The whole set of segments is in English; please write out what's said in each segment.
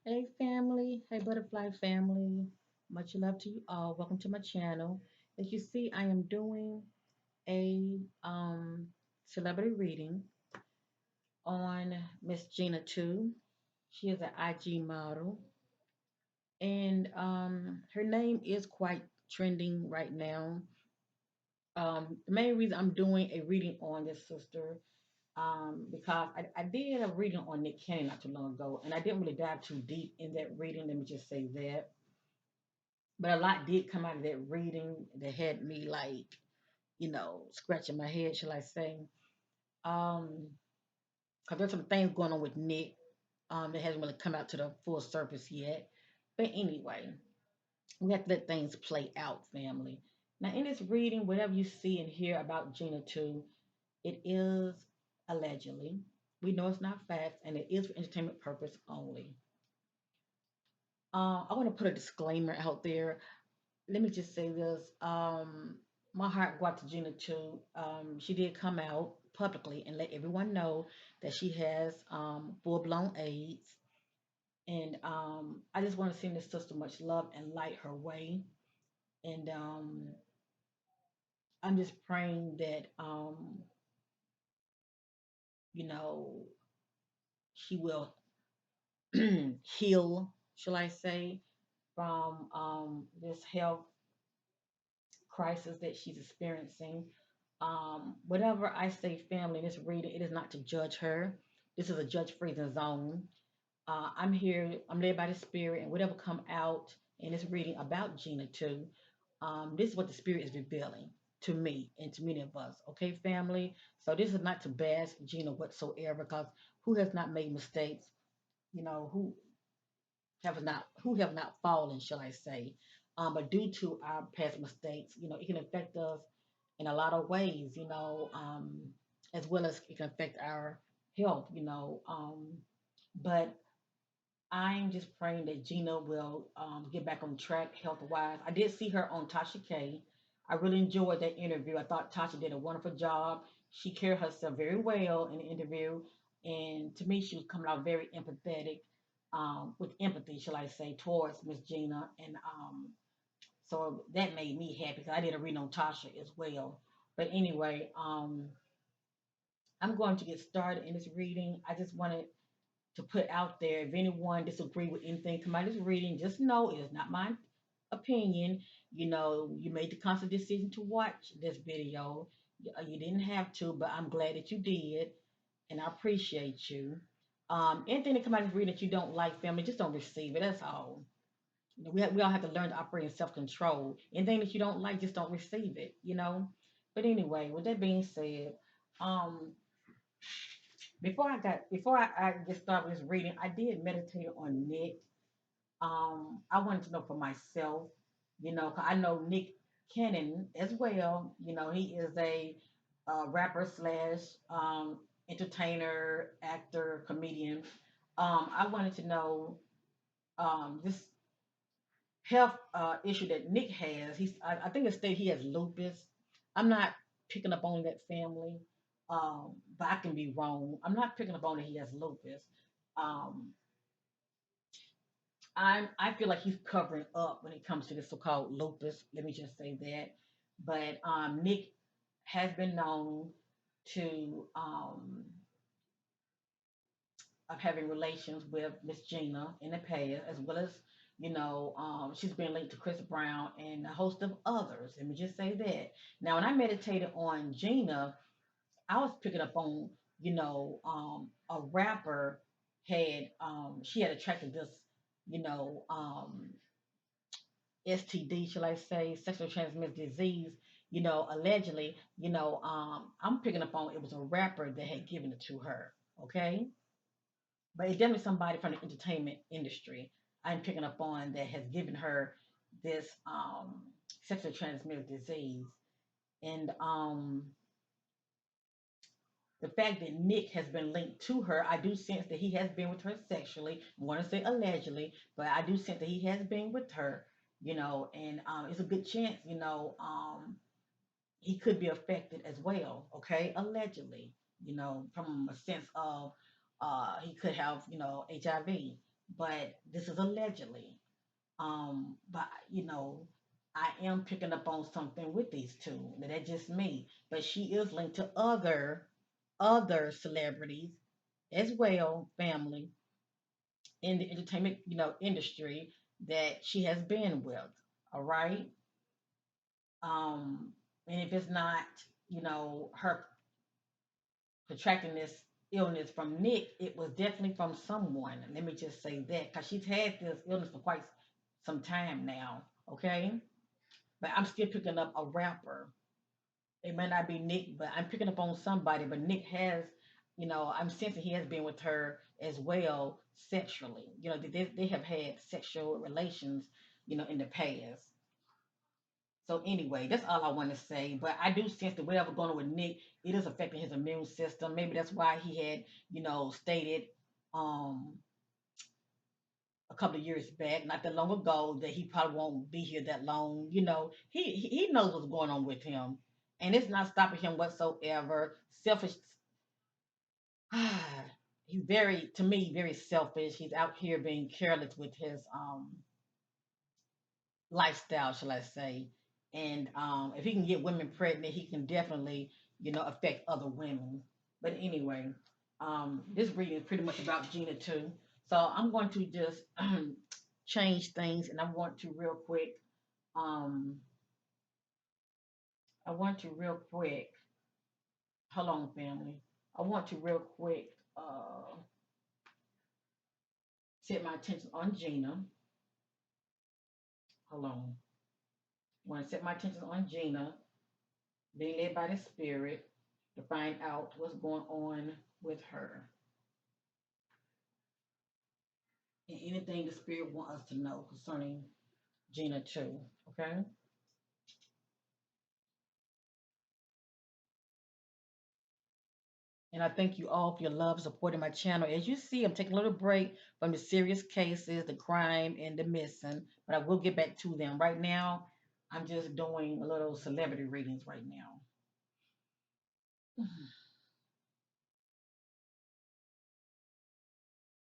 Hey family, hey butterfly family. Much love to you all. Welcome to my channel. As you see, I am doing a celebrity reading on Miss Gena Tew. She is an IG model, and her name is quite trending right now. The main reason I'm doing a reading on this sister because I did a reading on Nick Cannon not too long ago, and I didn't really dive too deep in that reading. Let me just say that. But a lot did come out of that reading that had me like, scratching my head, shall I say. Um, because there's some things going on with Nick that hasn't really come out to the full surface yet. But anyway, we have to let things play out, family. Now, in this reading, whatever you see and hear about Gena 2, it is allegedly. We know it's not facts, and it is for entertainment purpose only. I want to put a disclaimer out there. Let me just say this. My heart go out to Gina too. She did come out publicly and let everyone know that she has full blown AIDS. And I just want to send this sister much love and light her way. And I'm just praying that, you know, she will heal, shall I say, from this health crisis that she's experiencing. Whatever I say, family, in this reading, it is not to judge her. This is a judge freezing zone. I'm here, I'm led by the spirit, and whatever come out in this reading about Gena too, this is what the spirit is revealing to me and to many of us. Okay, family. So this is not to bash Gena whatsoever, because who has not made mistakes? Who have not fallen, shall I say? But due to our past mistakes, it can affect us in a lot of ways, as well as it can affect our health, but I'm just praying that Gina will get back on track health wise. I did see her on Tasha K. I really enjoyed that interview. I thought Tasha did a wonderful job. She carried herself very well in the interview. And to me, she was coming out very empathetic, with empathy, shall I say, towards Miss Gina. And so that made me happy because I did a read on Tasha as well. But anyway, I'm going to get started in this reading. I just wanted to put out there. If anyone disagree with anything come out of this reading, just know it is not my opinion. You made the conscious decision to watch this video. You didn't have to, but I'm glad that you did, and I appreciate you. Anything that come out of this reading that you don't like, family, just don't receive it. That's all. We all have to learn to operate in self control. Anything that you don't like, just don't receive it. But anyway, with that being said, um, before I get started with this reading, I did meditate on Nick. I wanted to know for myself, 'cause I know Nick Cannon as well. He is a rapper slash entertainer, actor, comedian. I wanted to know this health issue that Nick has. I think it stated he has lupus. I'm not picking up on that family, but I can be wrong. I'm not picking up on that he has lupus. Um, I feel like he's covering up when it comes to the so-called lupus. Let me just say that. But Nick has been known to of having relations with Miss Gina in the past, as well as she's been linked to Chris Brown and a host of others. Let me just say that. Now, when I meditated on Gina, I was picking up on a rapper she had attracted this you know STD, shall I say, sexually transmitted disease, allegedly, I'm picking up on it was a rapper that had given it to her, okay? But it's definitely somebody from the entertainment industry I'm picking up on that has given her this sexually transmitted disease. And the fact that Nick has been linked to her, I do sense that he has been with her sexually. I want to say allegedly, but I do sense that he has been with her, and it's a good chance, he could be affected as well, okay? Allegedly, from a sense of he could have, HIV, but this is allegedly. But I am picking up on something with these two. Now, that's just me. But she is linked to other celebrities as well, family in the entertainment, industry that she has been with. All right. Um, and if it's not, her contracting this illness from Nick, it was definitely from someone. Let me just say that because she's had this illness for quite some time now. Okay. But I'm still picking up a rapper. It may not be Nick, but I'm picking up on somebody. But Nick has, I'm sensing he has been with her as well sexually. They have had sexual relations, in the past. So anyway, that's all I want to say. But I do sense that whatever going on with Nick, it is affecting his immune system. Maybe that's why he had, stated um a couple of years back, not that long ago, that he probably won't be here that long. He knows what's going on with him, and it's not stopping him whatsoever. Selfish. He's very, to me, very selfish. He's out here being careless with his lifestyle, shall I say? And if he can get women pregnant, he can definitely, affect other women. But anyway, this reading is pretty much about Gina too. So I'm going to just change things, and I want to real quick. Um, I want to real quick. Hold on, family. I want to real quick set my attention on Gina. Hold on. I want to set my attention on Gina, being led by the Spirit to find out what's going on with her and anything the Spirit wants us to know concerning Gina too. Okay. And I thank you all for your love supporting my channel. As you see, I'm taking a little break from the serious cases, the crime, and the missing, but I will get back to them. Right now, I'm just doing a little celebrity readings right now.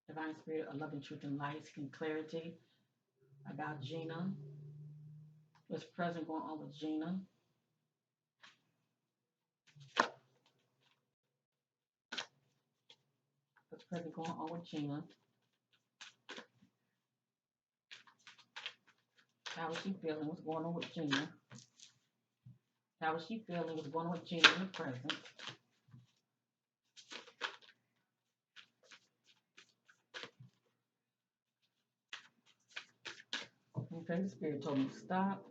Divine Spirit of love and truth and light, seeking clarity about Gina. What's present going on with Gina? What's present going on with Gina? How is she feeling? What's going on with Gina? How is she feeling? What's going on with Gina in the present? Okay, the Spirit told me to stop.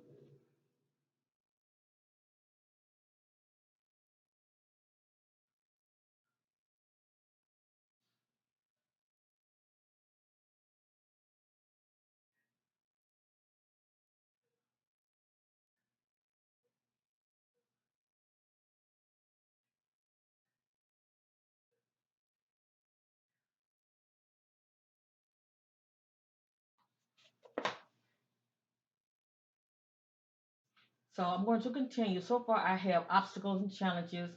So I'm going to continue. So far, I have obstacles and challenges,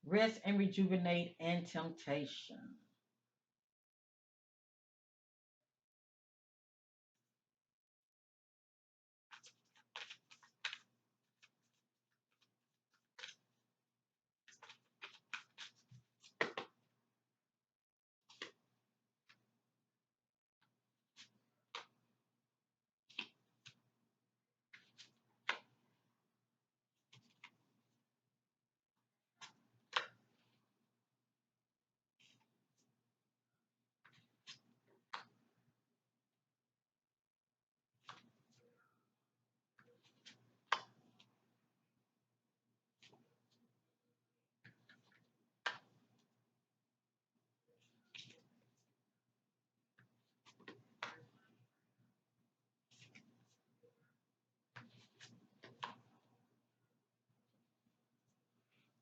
rest and rejuvenate, and temptation.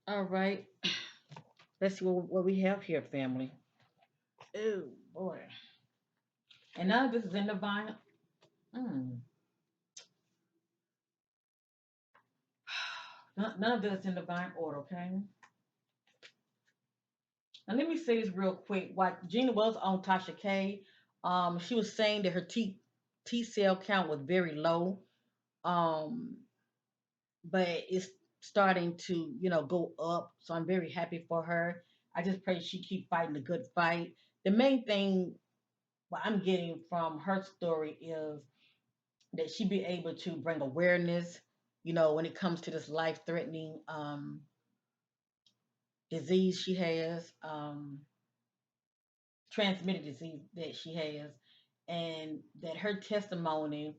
All right. Let's see what we have here, family. Oh, boy. And none of this is in divine. Mm, none of this is in divine order, okay? Now, let me say this real quick. While Gina was on Tasha K, She was saying that her T cell count was very low. Um, but it's starting to, go up. So I'm very happy for her. I just pray she keep fighting a good fight. The main thing what I'm getting from her story is that she be able to bring awareness, when it comes to this life-threatening disease she has, transmitted disease that she has, and that her testimony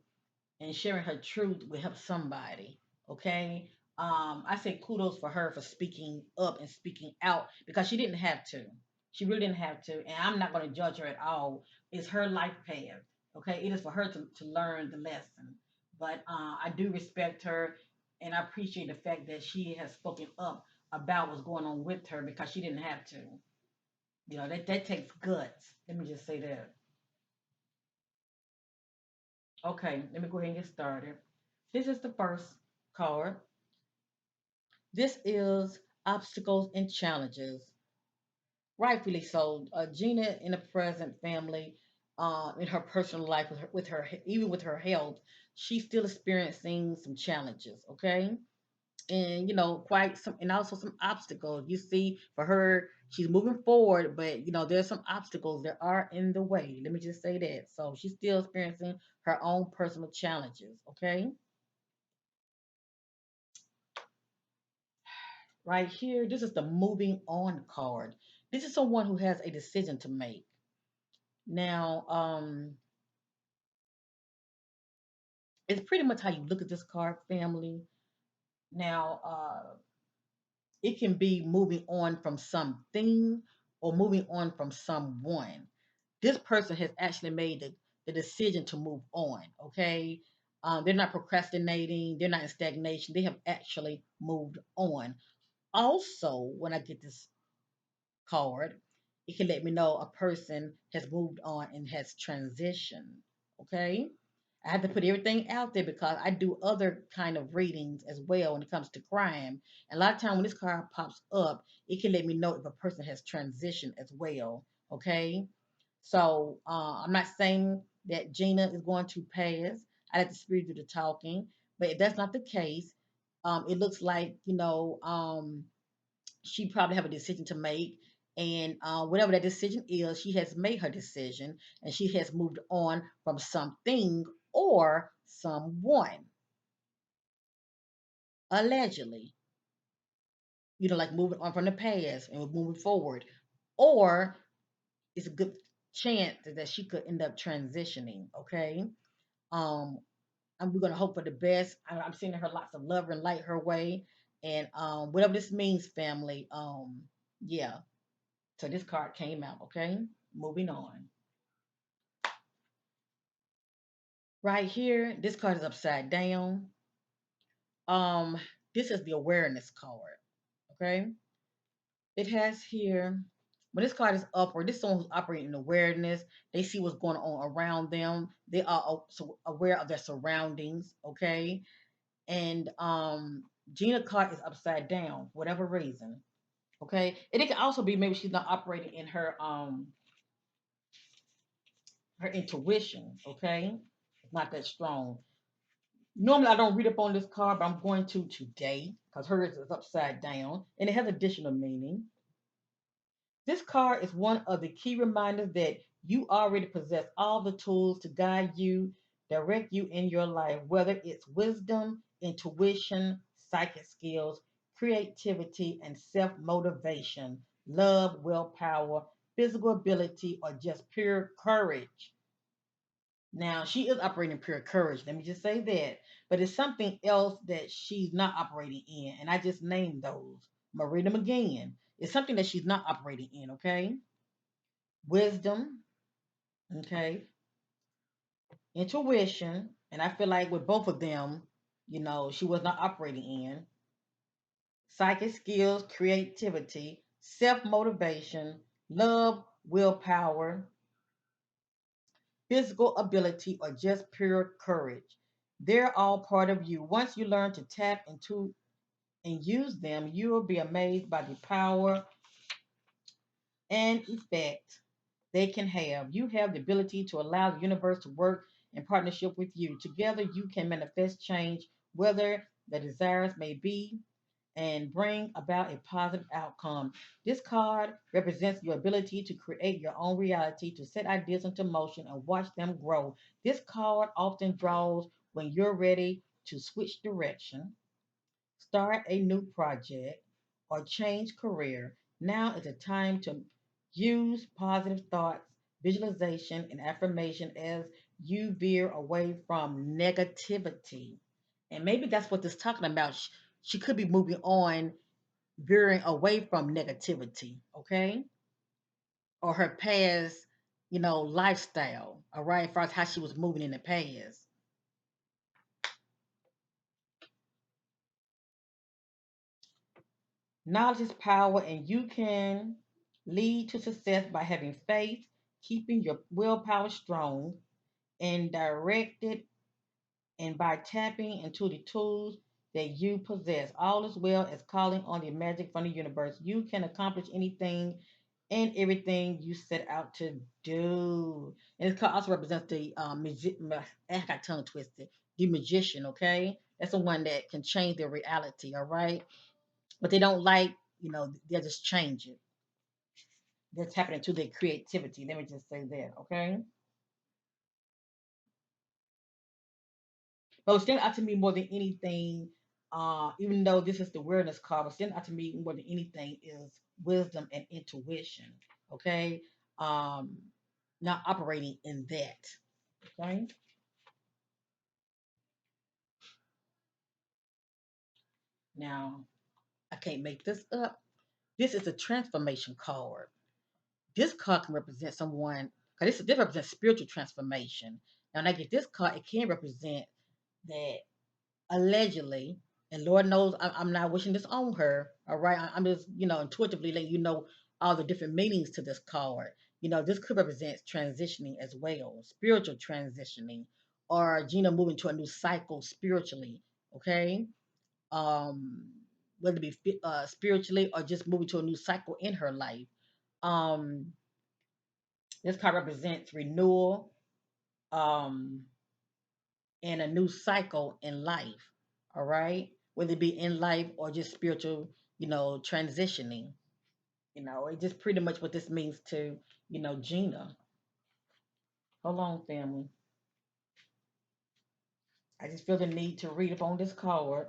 and sharing her truth will help somebody. Okay. I say kudos for her for speaking up and speaking out because she didn't have to. She really didn't have to. And I'm not going to judge her at all. It's her life path. Okay. It is for her to learn the lesson. But I do respect her and I appreciate the fact that she has spoken up about what's going on with her because she didn't have to. That takes guts. Let me just say that. Okay, let me go ahead and get started. This is the first card. This is obstacles and challenges. Rightfully so. Gina in the present family, in her personal life, even with her health, she's still experiencing some challenges. Okay, and quite some, and also some obstacles. You see, for her, she's moving forward, but there's some obstacles that are in the way. Let me just say that. So she's still experiencing her own personal challenges. Okay. Right here, this is the moving on card. This is someone who has a decision to make. Now, it's pretty much how you look at this card, family. Now, it can be moving on from something or moving on from someone. This person has actually made the decision to move on, okay? They're not procrastinating, they're not in stagnation, they have actually moved on. Also, when I get this card, it can let me know a person has moved on and has transitioned. Okay. I have to put everything out there because I do other kind of readings as well when it comes to crime. And a lot of time when this card pops up, it can let me know if a person has transitioned as well. Okay. So I'm not saying that Gina is going to pass. I let the spirit do the talking. But if that's not the case, it looks like, she probably have a decision to make, and whatever that decision is, she has made her decision and she has moved on from something or someone, allegedly, like moving on from the past and moving forward, or it's a good chance that she could end up transitioning. Okay. um and we're going to hope for the best. I'm sending her lots of love and light her way, and whatever this means, family. Yeah. So this card came out, okay? Moving on. Right here, this card is upside down. Um, this is the awareness card, okay? It has here, when this card is upward, this is someone who's operating in awareness. They see what's going on around them. They are so aware of their surroundings, okay? And Gina card is upside down, for whatever reason, okay? And it can also be maybe she's not operating in her intuition, okay? It's not that strong. Normally, I don't read up on this card, but I'm going to today because hers is upside down and it has additional meaning. This card is one of the key reminders that you already possess all the tools to guide you, direct you in your life, whether it's wisdom, intuition, psychic skills, creativity, and self motivation, love, willpower, physical ability, or just pure courage. Now, she is operating pure courage. Let me just say that. But it's something else that she's not operating in. And I just named those. I'm going to read them again. It's something that she's not operating in, okay? Wisdom, okay? Intuition. And I feel like with both of them, she was not operating in. Psychic skills, creativity, self motivation, love, willpower, physical ability, or just pure courage. They're all part of you. Once you learn to tap into and use them, you will be amazed by the power and effect they can have. You have the ability to allow the universe to work in partnership with you. Together, you can manifest change, whether the desires may be, and bring about a positive outcome. This card represents your ability to create your own reality, to set ideas into motion and watch them grow. This card often draws when you're ready to switch direction, start a new project, or change career. Now is the time to use positive thoughts, visualization, and affirmation as you veer away from negativity. And maybe that's what this is talking about. She could be moving on, veering away from negativity, okay? Or her past, lifestyle, all right, as far as how she was moving in the past. Knowledge is power, and you can lead to success by having faith, keeping your willpower strong, and directed, and by tapping into the tools that you possess, all as well as calling on the magic from the universe. You can accomplish anything and everything you set out to do. And it also represents the I got tongue twisted. The magician, okay? That's the one that can change their reality, all right? But they don't like, they'll just change it. That's happening to their creativity. Let me just say that, okay? But stand out to me more than anything, even though this is the awareness card, but stand out to me more than anything is wisdom and intuition. Okay. Um, Not operating in that. Okay. Now, I can't make this up. This is a transformation card. This card can represent someone, because this represents spiritual transformation. Now, when I get this card, it can represent that allegedly, and Lord knows I'm not wishing this on her. All right, I'm just intuitively letting you know all the different meanings to this card. This could represent transitioning as well, spiritual transitioning, or Gina moving to a new cycle spiritually. Okay, um, whether it be spiritually or just moving to a new cycle in her life. Um, this card represents renewal. Um, and a new cycle in life. All right. Whether it be in life or just spiritual, transitioning. It's just pretty much what this means to, Gina. Hold on, family. I just feel the need to read up on this card.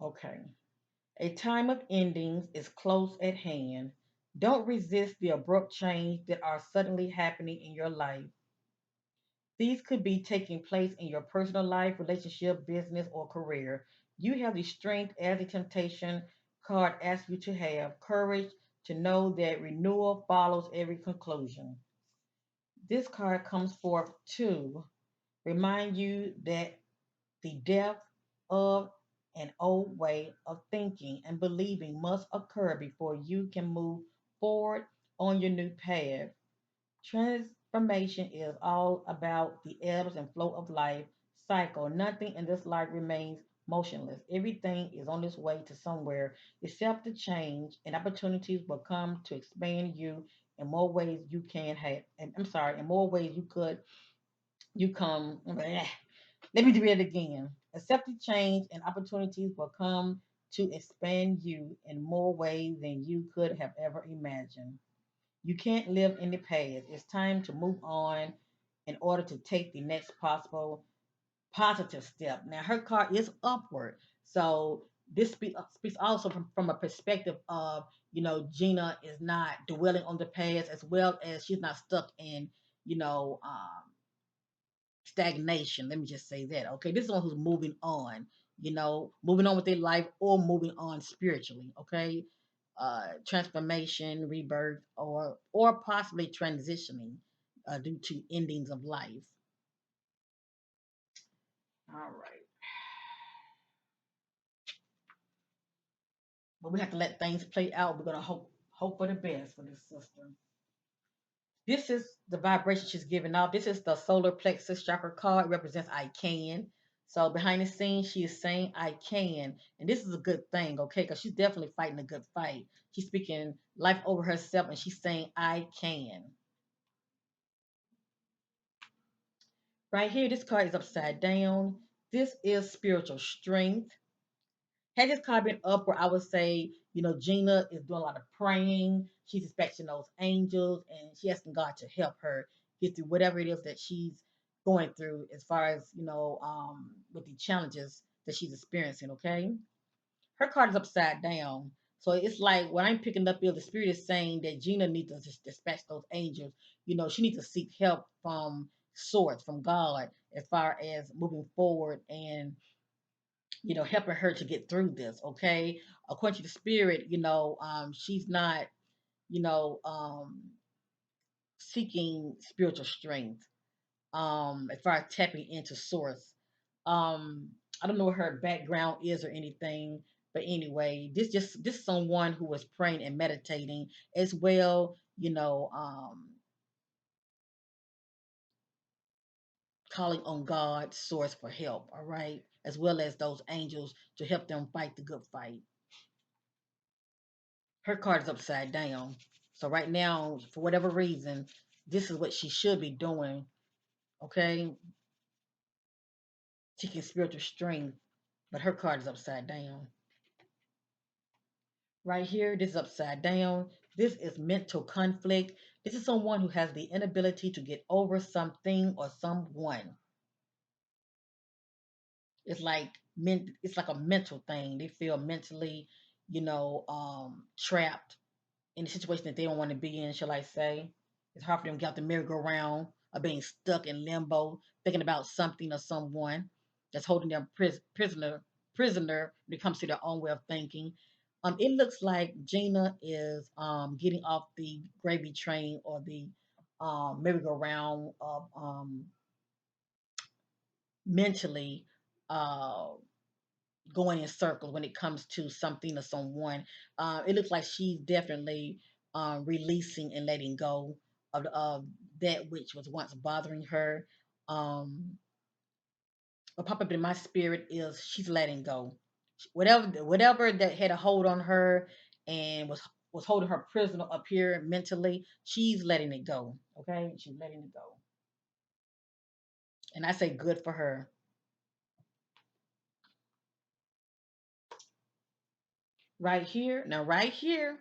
Okay. A time of endings is close at hand. Don't resist the abrupt change that are suddenly happening in your life. These could be taking place in your personal life, relationship, business, or career. You have the strength as the temptation card asks you to have courage to know that renewal follows every conclusion. This card comes forth to remind you that the death of an old way of thinking and believing must occur before you can move forward on your new path. Transformation is all about the ebbs and flow of life cycle. Nothing in this life remains motionless. Everything is on its way to somewhere. Accept the change, and opportunities will come to expand you in more ways you can have. I'm sorry, in more ways you come. Let me read it again. Accept the change, and opportunities will come to expand you in more ways than you could have ever imagined. You can't live in the past. It's time to move on in order to take the next possible positive step. Now, her card is upward. So, this speaks also from a perspective of, Gina is not dwelling on the past, as well as she's not stuck in, you know, um, stagnation. Let me just say that. Okay. This is one who's moving on, moving on with their life or moving on spiritually. Okay. Transformation, rebirth, or possibly transitioning due to endings of life. All right, but we have to let things play out. We're gonna hope for the best for this sister. This is the vibration she's giving off. This is the solar plexus chakra card. It represents I can. So behind the scenes, she is saying I can, and this is a good thing, okay? Because she's definitely fighting a good fight. She's speaking life over herself and she's saying, I can. Right here, this card is upside down. This is spiritual strength. Had this card been up where I would say, Gina is doing a lot of praying, she's expecting those angels, and she asking God to help her get through whatever it is that she's going through as far as, with the challenges that she's experiencing, okay? Her card is upside down. So it's like what I'm picking up is the spirit is saying that Gina needs to just dispatch those angels. She needs to seek help from source, from God, as far as moving forward and helping her to get through this. Okay, according to the spirit, she's not, you know, um, seeking spiritual strength. As far as tapping into source. Um, I don't know what her background is or anything, but anyway, this is someone who was praying and meditating as well. Calling on God's source for help. All right, as well as those angels to help them fight the good fight. Her card is upside down. So right now, for whatever reason, this is what she should be doing. Okay, seeking spiritual strength, but her card is upside down. Right here, this is upside down. This is mental conflict. This is someone who has the inability to get over something or someone. It's like a mental thing. They feel mentally, trapped in a situation that they don't want to be in, shall I say. It's hard for them to get out the merry-go-round or being stuck in limbo, thinking about something or someone that's holding them prisoner when it comes to their own way of thinking. It looks like Gina is getting off the gravy train or the merry-go-round of mentally uh, going in circles when it comes to something or someone. It looks like she's definitely releasing and letting go of that which was once bothering her. Um, what pop up in my spirit is she's letting go. Whatever that had a hold on her and was holding her prisoner up here mentally, she's letting it go. Okay, she's letting it go, and I say good for her. Right here. Now, right here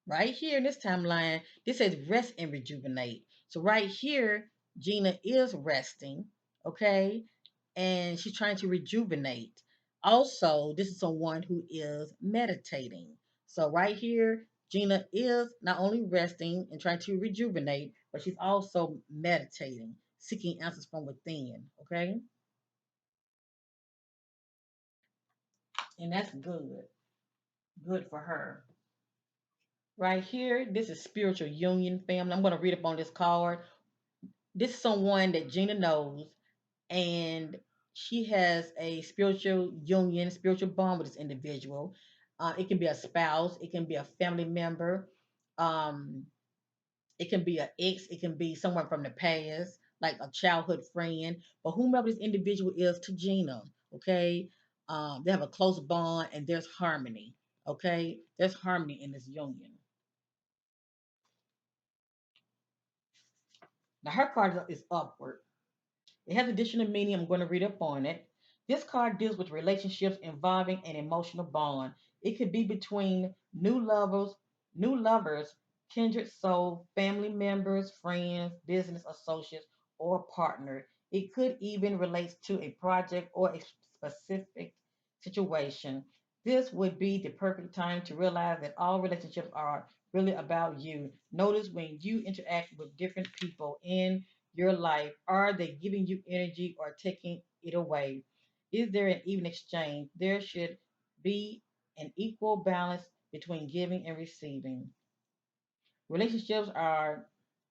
in this timeline, this says rest and rejuvenate. So, right here, Gina is resting, okay? And she's trying to rejuvenate. Also, this is someone who is meditating. So, right here, Gina is not only resting and trying to rejuvenate, but she's also meditating, seeking answers from within, okay? And that's good. Good for her. Right here, this is spiritual union family. I'm going to read up on this card. This is someone that Gina knows, and she has a spiritual union, spiritual bond with this individual. It can be a spouse, it can be a family member, um, it can be an ex, it can be someone from the past, like a childhood friend, but whomever this individual is to Gina, okay? They have a close bond and there's harmony, okay? There's harmony in this union. Now her card is upward. It has additional meaning. I'm going to read up on it. This card deals with relationships involving an emotional bond. It could be between new lovers, kindred soul, family members, friends, business associates, or partner. It could even relate to a project or a specific situation. This would be the perfect time to realize that all relationships are really about you. Notice when you interact with different people in your life, are they giving you energy or taking it away? Is there an even exchange? There should be an equal balance between giving and receiving. Relationships are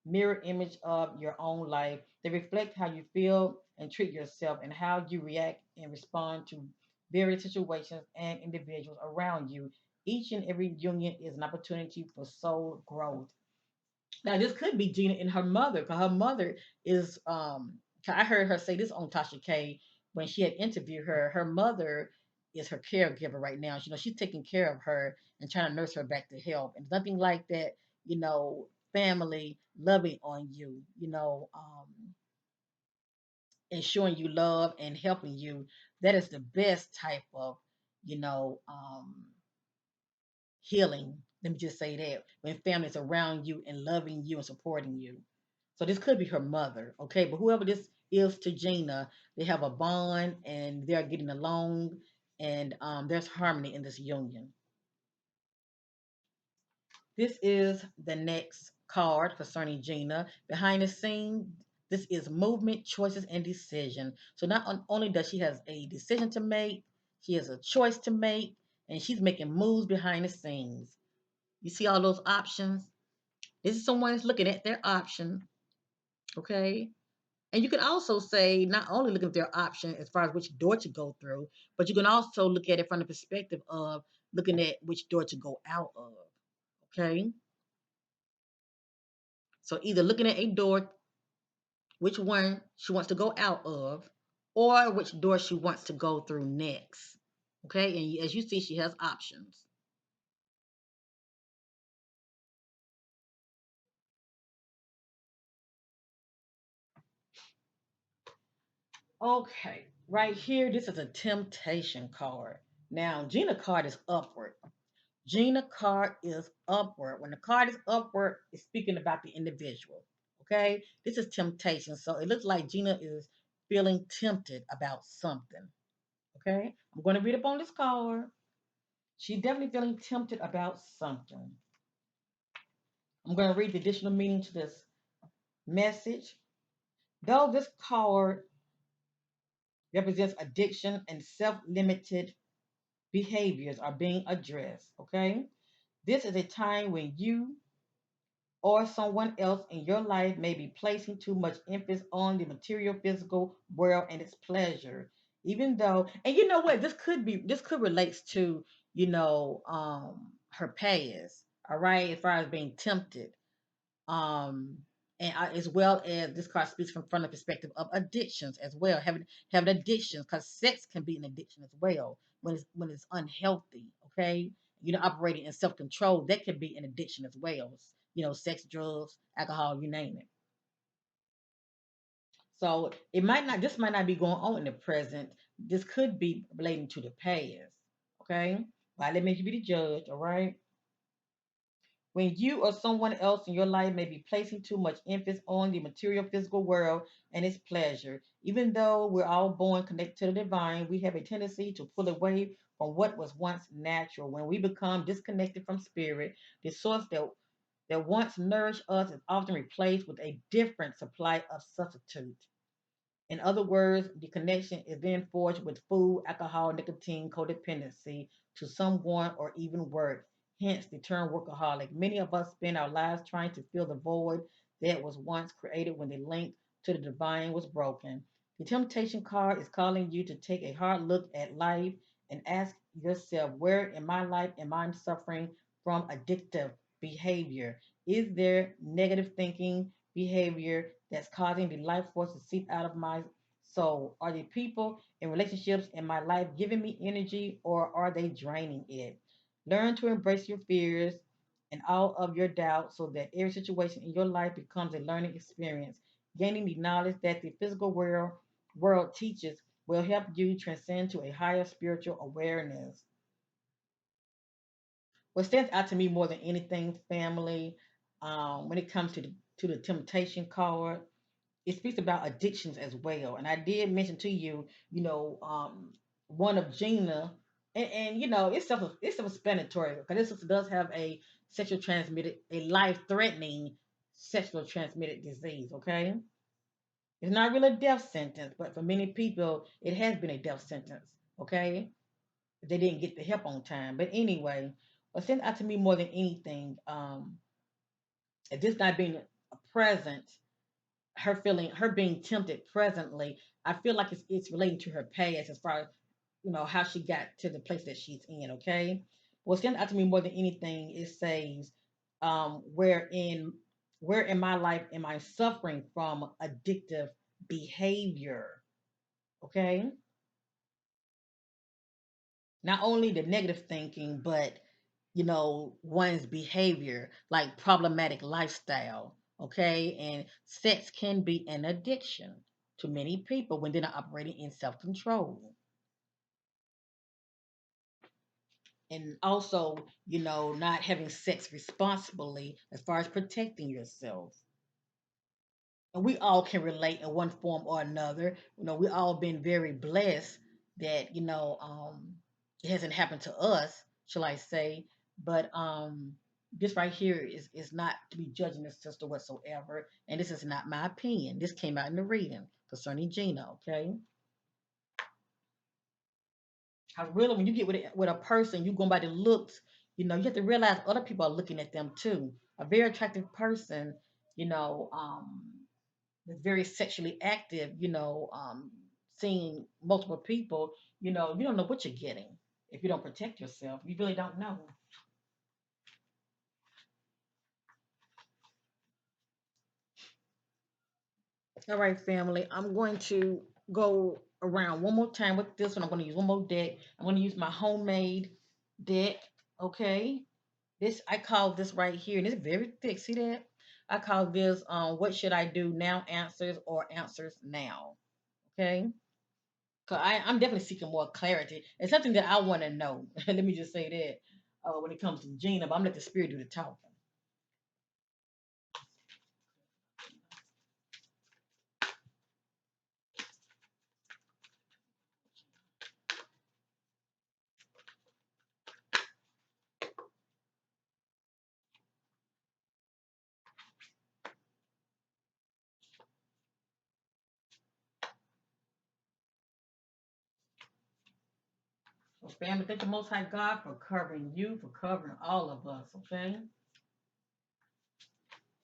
mirror image of your own life. They reflect how you feel and treat yourself and how you react and respond to various situations and individuals around you. Each and every union is an opportunity for soul growth. Now this could be Gina and her mother, because her mother is 'cause I heard her say this on Tasha K when she had interviewed her. Her mother is her caregiver right now. She's taking care of her and trying to nurse her back to health. And nothing like that, family loving on you, and showing you love and helping you. That is the best type of, you know, healing. Let me just say that when family's around you and loving you and supporting you. So this could be her mother, okay? But whoever this is to Gina, they have a bond and they're getting along, and there's harmony in this union. This is the next card concerning Gina. Behind the scene, this is movement, choices, and decision. So only does she has a decision to make, she has a choice to make, and she's making moves behind the scenes. You see all those options? This is someone that's looking at their option, okay? And you can also say not only look at their option as far as which door to go through, but you can also look at it from the perspective of looking at which door to go out of, okay? So either looking at a door, which one she wants to go out of, or which door she wants to go through next, okay? And as you see, she has options. Okay, right here, this is a temptation card. Now, Gina card is upward. Gina card is upward. When the card is upward, it's speaking about the individual. Okay, this is temptation. So it looks like Gina is feeling tempted about something. Okay, I'm going to read up on this card. She's definitely feeling tempted about something. I'm going to read the additional meaning to this message. Though this card represents addiction and self-limited behaviors are being addressed. Okay, this is a time when you or someone else in your life may be placing too much emphasis on the material physical world and its pleasure, even though, and you know what, this could relates to, her past, all right, as far as being tempted, um and as well as this card speaks from the perspective of addictions as well, having addictions, because sex can be an addiction as well when it's unhealthy, okay, operating in self-control, that can be an addiction as well, sex, drugs, alcohol, you name it. So this might not be going on in the present, this could be relating to the past, okay, but let me be the judge, all right. When you or someone else in your life may be placing too much emphasis on the material physical world and its pleasure. Even though we're all born connected to the divine, we have a tendency to pull away from what was once natural. When we become disconnected from spirit, the source that once nourished us is often replaced with a different supply of substitute. In other words, the connection is then forged with food, alcohol, nicotine, codependency to someone or even work. Hence the term workaholic. Many of us spend our lives trying to fill the void that was once created when the link to the divine was broken. The temptation card is calling you to take a hard look at life and ask yourself, where in my life am I suffering from addictive behavior? Is there negative thinking, behavior that's causing the life force to seep out of my soul? Are the people and relationships in my life giving me energy, or are they draining it? Learn to embrace your fears and all of your doubts so that every situation in your life becomes a learning experience. Gaining the knowledge that the physical world teaches will help you transcend to a higher spiritual awareness. What stands out to me more than anything, family, when it comes to the temptation card, it speaks about addictions as well. And I did mention to you, one of Gina, and it's self-explanatory because this does have a life-threatening sexual transmitted disease. Okay, it's not really a death sentence, but for many people, it has been a death sentence. Okay, if they didn't get the help on time. But anyway, what stands out to me more than anything, this not being present, her being tempted presently, I feel like it's relating to her past as far as how she got to the place that she's in. Okay, what stands out to me more than anything, it says, where in my life am I suffering from addictive behavior? Okay, Not only the negative thinking, but one's behavior, like problematic lifestyle. Okay, and sex can be an addiction to many people when they're not operating in self-control. And also, not having sex responsibly as far as protecting yourself. And we all can relate in one form or another. We all been very blessed that it hasn't happened to us, shall I say. But this right here is not to be judging this sister whatsoever, and this is not my opinion. This came out in the reading concerning Gina. Okay, I really, when you get with a person, you going by the looks. You have to realize other people are looking at them too. A very attractive person, you know, um, that's very sexually active, seeing multiple people, you don't know what you're getting if you don't protect yourself. You really don't know. All right, family. I'm going to go around one more time with this one. I'm going to use one more deck. I'm going to use my homemade deck. Okay. This I call this right here, and it's very thick. See that? I call this what should I do now answers or answers now. Okay. Cause I'm definitely seeking more clarity. It's something that I want to know. Let me just say that when it comes to Gina, but I'm gonna let the spirit do the talking. So, family, thank the Most High God for covering you, for covering all of us. Okay,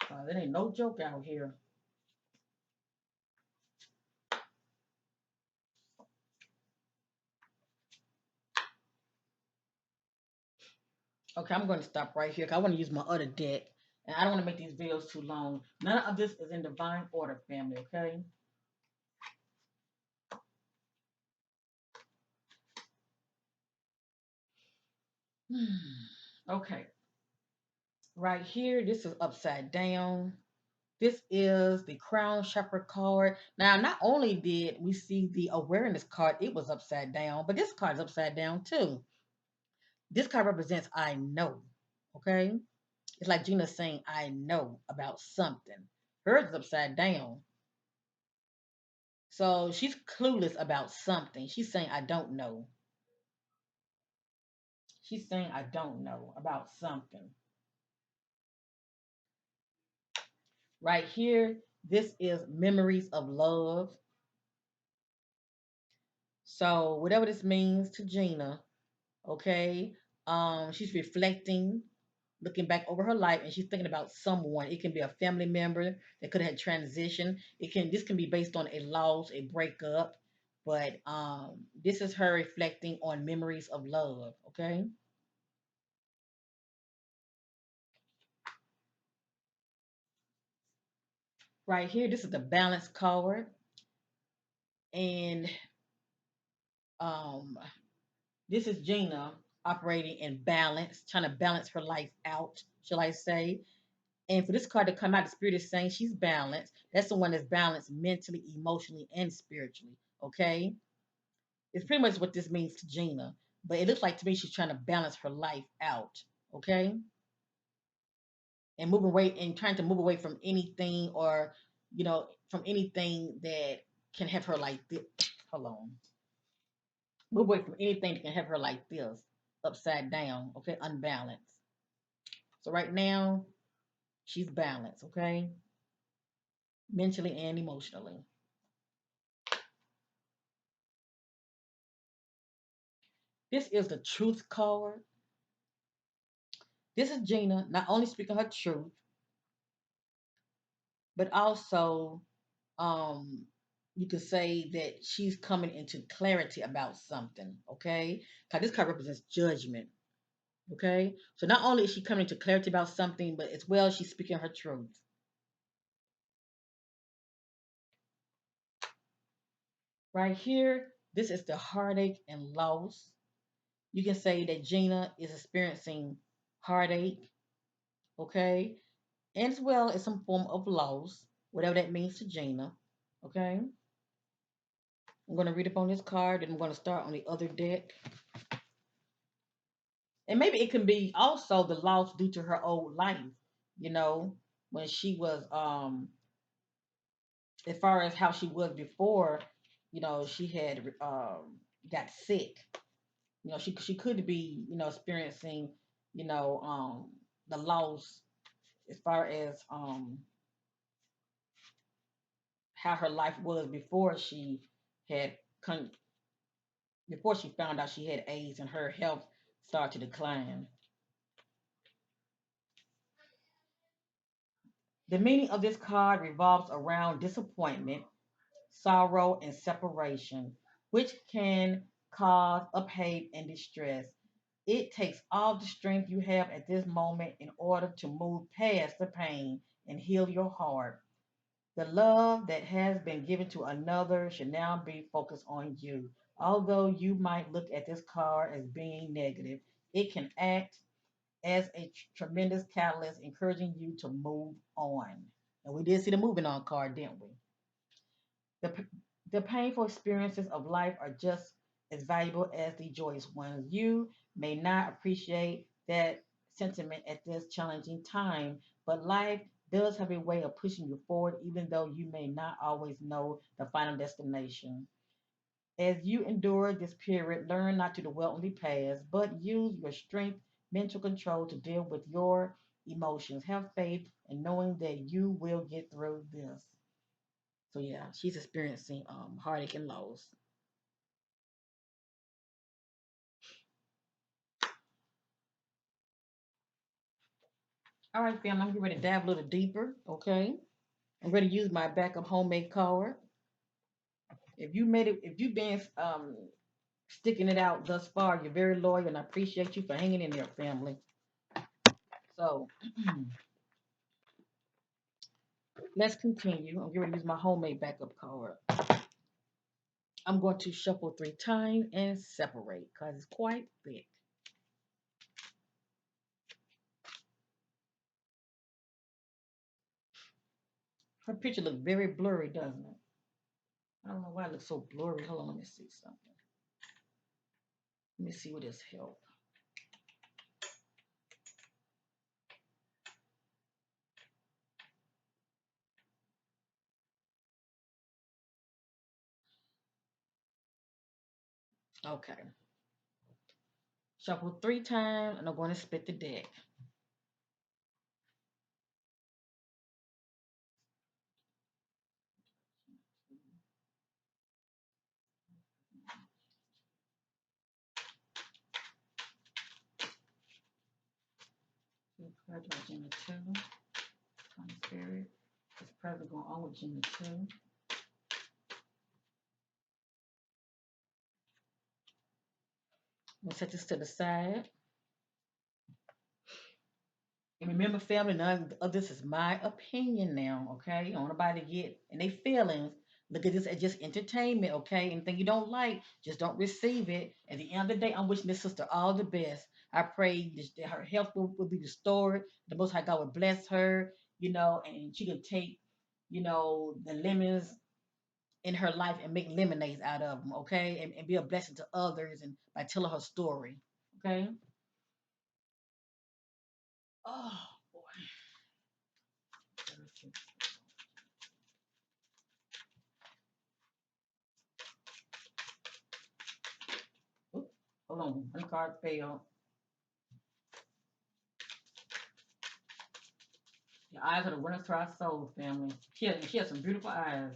there ain't no joke out here. Okay, I'm going to stop right here. Cause I want to use my other deck, and I don't want to make these videos too long. None of this is in divine order, family. Okay. Okay, right here, this is upside down. This is the Crown Shepherd card. Now, not only did we see the awareness card, it was upside down, but this card is upside down too. This card represents I know. Okay? It's like Gina saying, I know about something. Hers is upside down. So she's clueless about something. She's saying, I don't know. She's saying, I don't know about something. Right here, this is memories of love. So, whatever this means to Gina, okay, she's reflecting, looking back over her life, and she's thinking about someone. It can be a family member that could have had transition. This can be based on a loss, a breakup, but this is her reflecting on memories of love. Okay, right here, this is the balance card, and um, this is Gina operating in balance, trying to balance her life out, shall I say. And for this card to come out, the spirit is saying she's balanced. That's the one that's balanced mentally, emotionally, and spiritually. Okay. It's pretty much what this means to Gina. But it looks like to me she's trying to balance her life out. Okay. And move away and trying to move away from anything or, from anything that can have her like this. Hold on. Move away from anything that can have her like this. Upside down. Okay. Unbalanced. So right now, she's balanced. Okay. Mentally and emotionally. This is the truth card. This is Gina not only speaking her truth, but also um, you could say that she's coming into clarity about something, okay? Because this card represents judgment, okay? So not only is she coming into clarity about something, but as well she's speaking her truth. Right here, this is the heartache and loss. You can say that Gina is experiencing heartache, okay, and as well as some form of loss, whatever that means to Gina, okay. I'm going to read up on this card, and I'm going to start on the other deck. And maybe it can be also the loss due to her old life, you know, when she was as far as how she was before, she had got sick. She could be, experiencing, you know, um the loss as far as how her life was before she had con- before she found out she had AIDS and her health started to decline. The meaning of this card revolves around disappointment, sorrow, and separation, which can cause upheaval and distress. It takes all the strength you have at this moment in order to move past the pain and heal your heart. The love that has been given to another should now be focused on you. Although you might look at this card as being negative, it can act as a tremendous catalyst, encouraging you to move on. And we did see the moving on card, didn't we? The, the painful experiences of life are just as valuable as the joyous ones. You may not appreciate that sentiment at this challenging time, but life does have a way of pushing you forward, even though you may not always know the final destination. As you endure this period, learn not to dwell on the past, but use your strength, mental control to deal with your emotions. Have faith in knowing that you will get through this. So yeah, she's experiencing heartache and loss. All right, fam, I'm getting ready to dive a little deeper. Okay, I'm ready to use my backup homemade card. If you made it, if you've been sticking it out thus far, you're very loyal, and I appreciate you for hanging in there, family. So let's continue. I'm going to use my homemade backup card. I'm going to shuffle 3 times and separate because it's quite thick. Her picture looks very blurry, doesn't it? I don't know why it looks so blurry. Hold on, let me see something. Let me see what this help. Okay. Shuffle 3 times and I'm going to split the deck. Present Gena Tew, Kind of Spirit. This present going on with Gena Tew. I'm gonna set this to the side. And remember, family, none of this is my opinion now, okay? I don't want nobody to get in their feelings. Look at this as just entertainment, okay? Anything you don't like, just don't receive it. At the end of the day, I'm wishing this sister all the best. I pray that her health will be restored. The Most High God will bless her, and she can take, the lemons in her life and make lemonades out of them, okay? And be a blessing to others and by telling her story, okay? Oh, boy. Oop, hold on, one card failed. Your eyes are the winners to our soul, family. She has some beautiful eyes.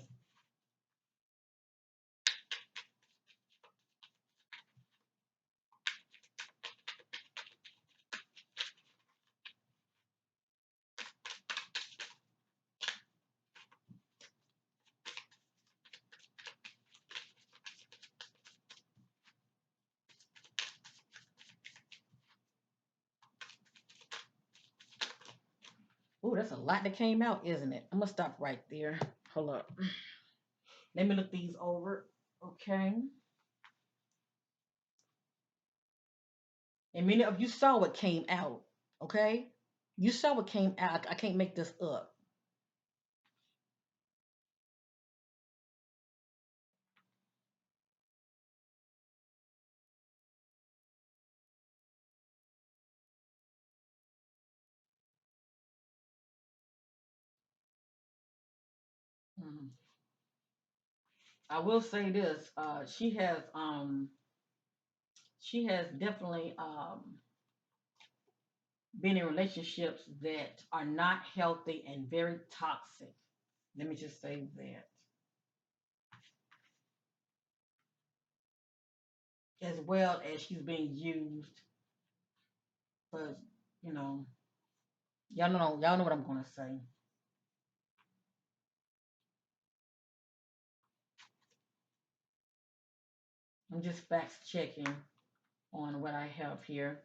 Ooh, that's a lot that came out, isn't it? I'm gonna stop right there. Hold up. Let me look these over. Okay. And many of you saw what came out. Okay? You saw what came out. I can't make this up. Mhm. I will say this. She has definitely been in relationships that are not healthy and very toxic. Let me just say that. As well as she's being used for, you know, y'all know what I'm gonna say. I'm just facts checking on what I have here.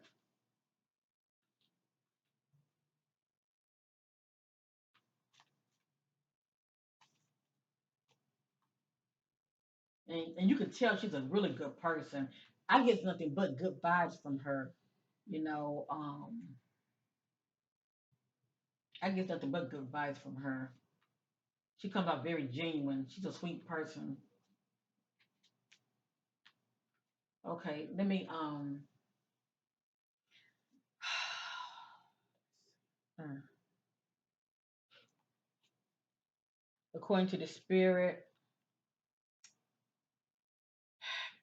And you can tell she's a really good person. I get nothing but good vibes from her. You know, I get nothing but good vibes from her. She comes out very genuine. She's a sweet person. Okay, let me uh, according to the spirit,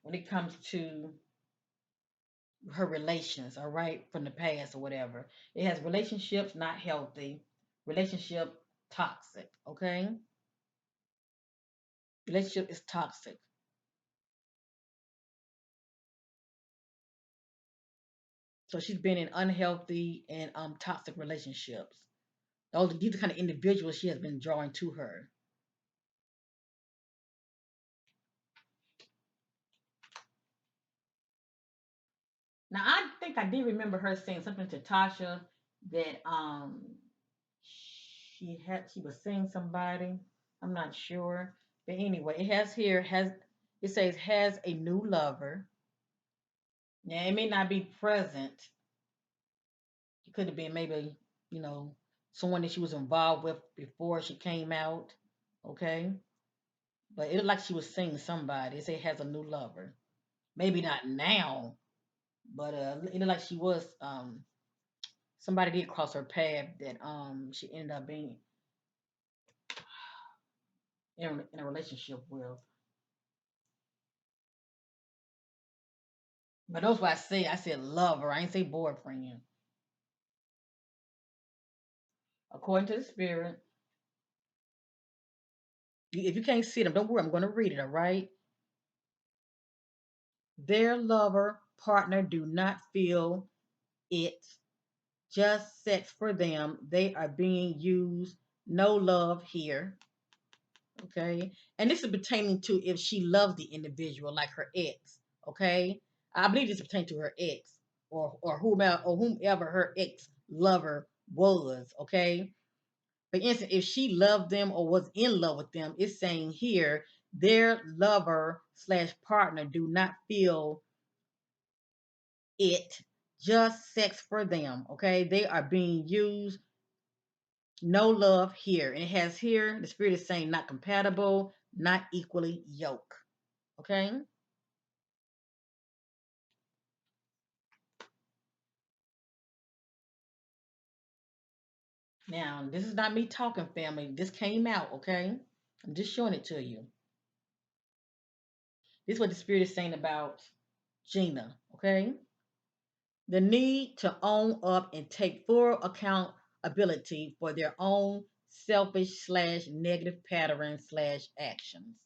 when it comes to her relations, all right, from the past or whatever. It has relationships not healthy, relationship toxic, okay? Relationship is toxic. So she's been in unhealthy and toxic relationships. These are the kind of individuals she has been drawing to her. Now I think I did remember her saying something to Tasha that she was seeing somebody. I'm not sure. But anyway, it has here has it says has a new lover. Now it may not be present. It could have been maybe, you know, someone that she was involved with before she came out. Okay. But it looked like she was seeing somebody. It said has a new lover. Maybe not now, but it looked like she was somebody did cross her path that she ended up being in a relationship with. But that's what I said lover. I ain't say boyfriend. According to the spirit, if you can't see them, don't worry. I'm going to read it. All right. Their lover partner do not feel it. Just sex for them. They are being used. No love here. Okay. And this is pertaining to if she loves the individual, like her ex. Okay. I believe this pertains to her ex or whomever her ex lover was. Okay. For instance, if she loved them or was in love with them, it's saying here their lover slash partner do not feel it, just sex for them. Okay. They are being used. No love here. And it has here, the spirit is saying not compatible, not equally yoked. Okay. Now, this is not me talking, family. This came out. Okay. I'm just showing it to you. This is what the spirit is saying about Gena. Okay. The need to own up and take full accountability for their own selfish slash negative patterns slash actions.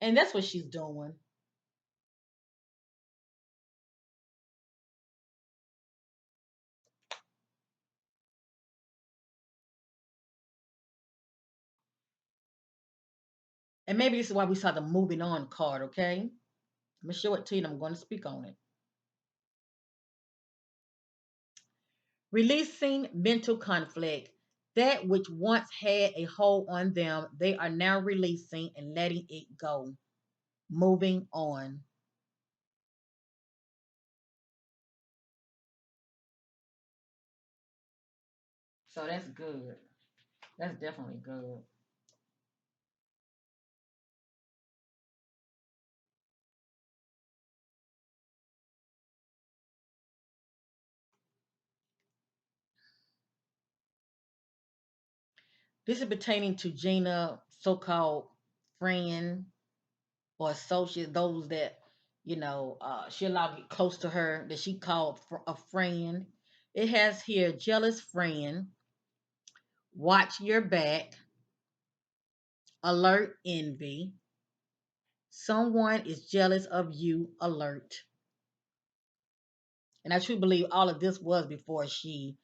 And that's what she's doing. And maybe this is why we saw the moving on card, okay? I'm gonna show it to you and I'm going to speak on it. Releasing mental conflict. That which once had a hold on them, they are now releasing and letting it go. Moving on. So that's good. That's definitely good. This is pertaining to Gina, so-called friend or associate, those that she allowed to get close to her that she called a friend. It has here jealous friend, watch your back, alert envy, someone is jealous of you, alert. And I truly believe all of this was before she,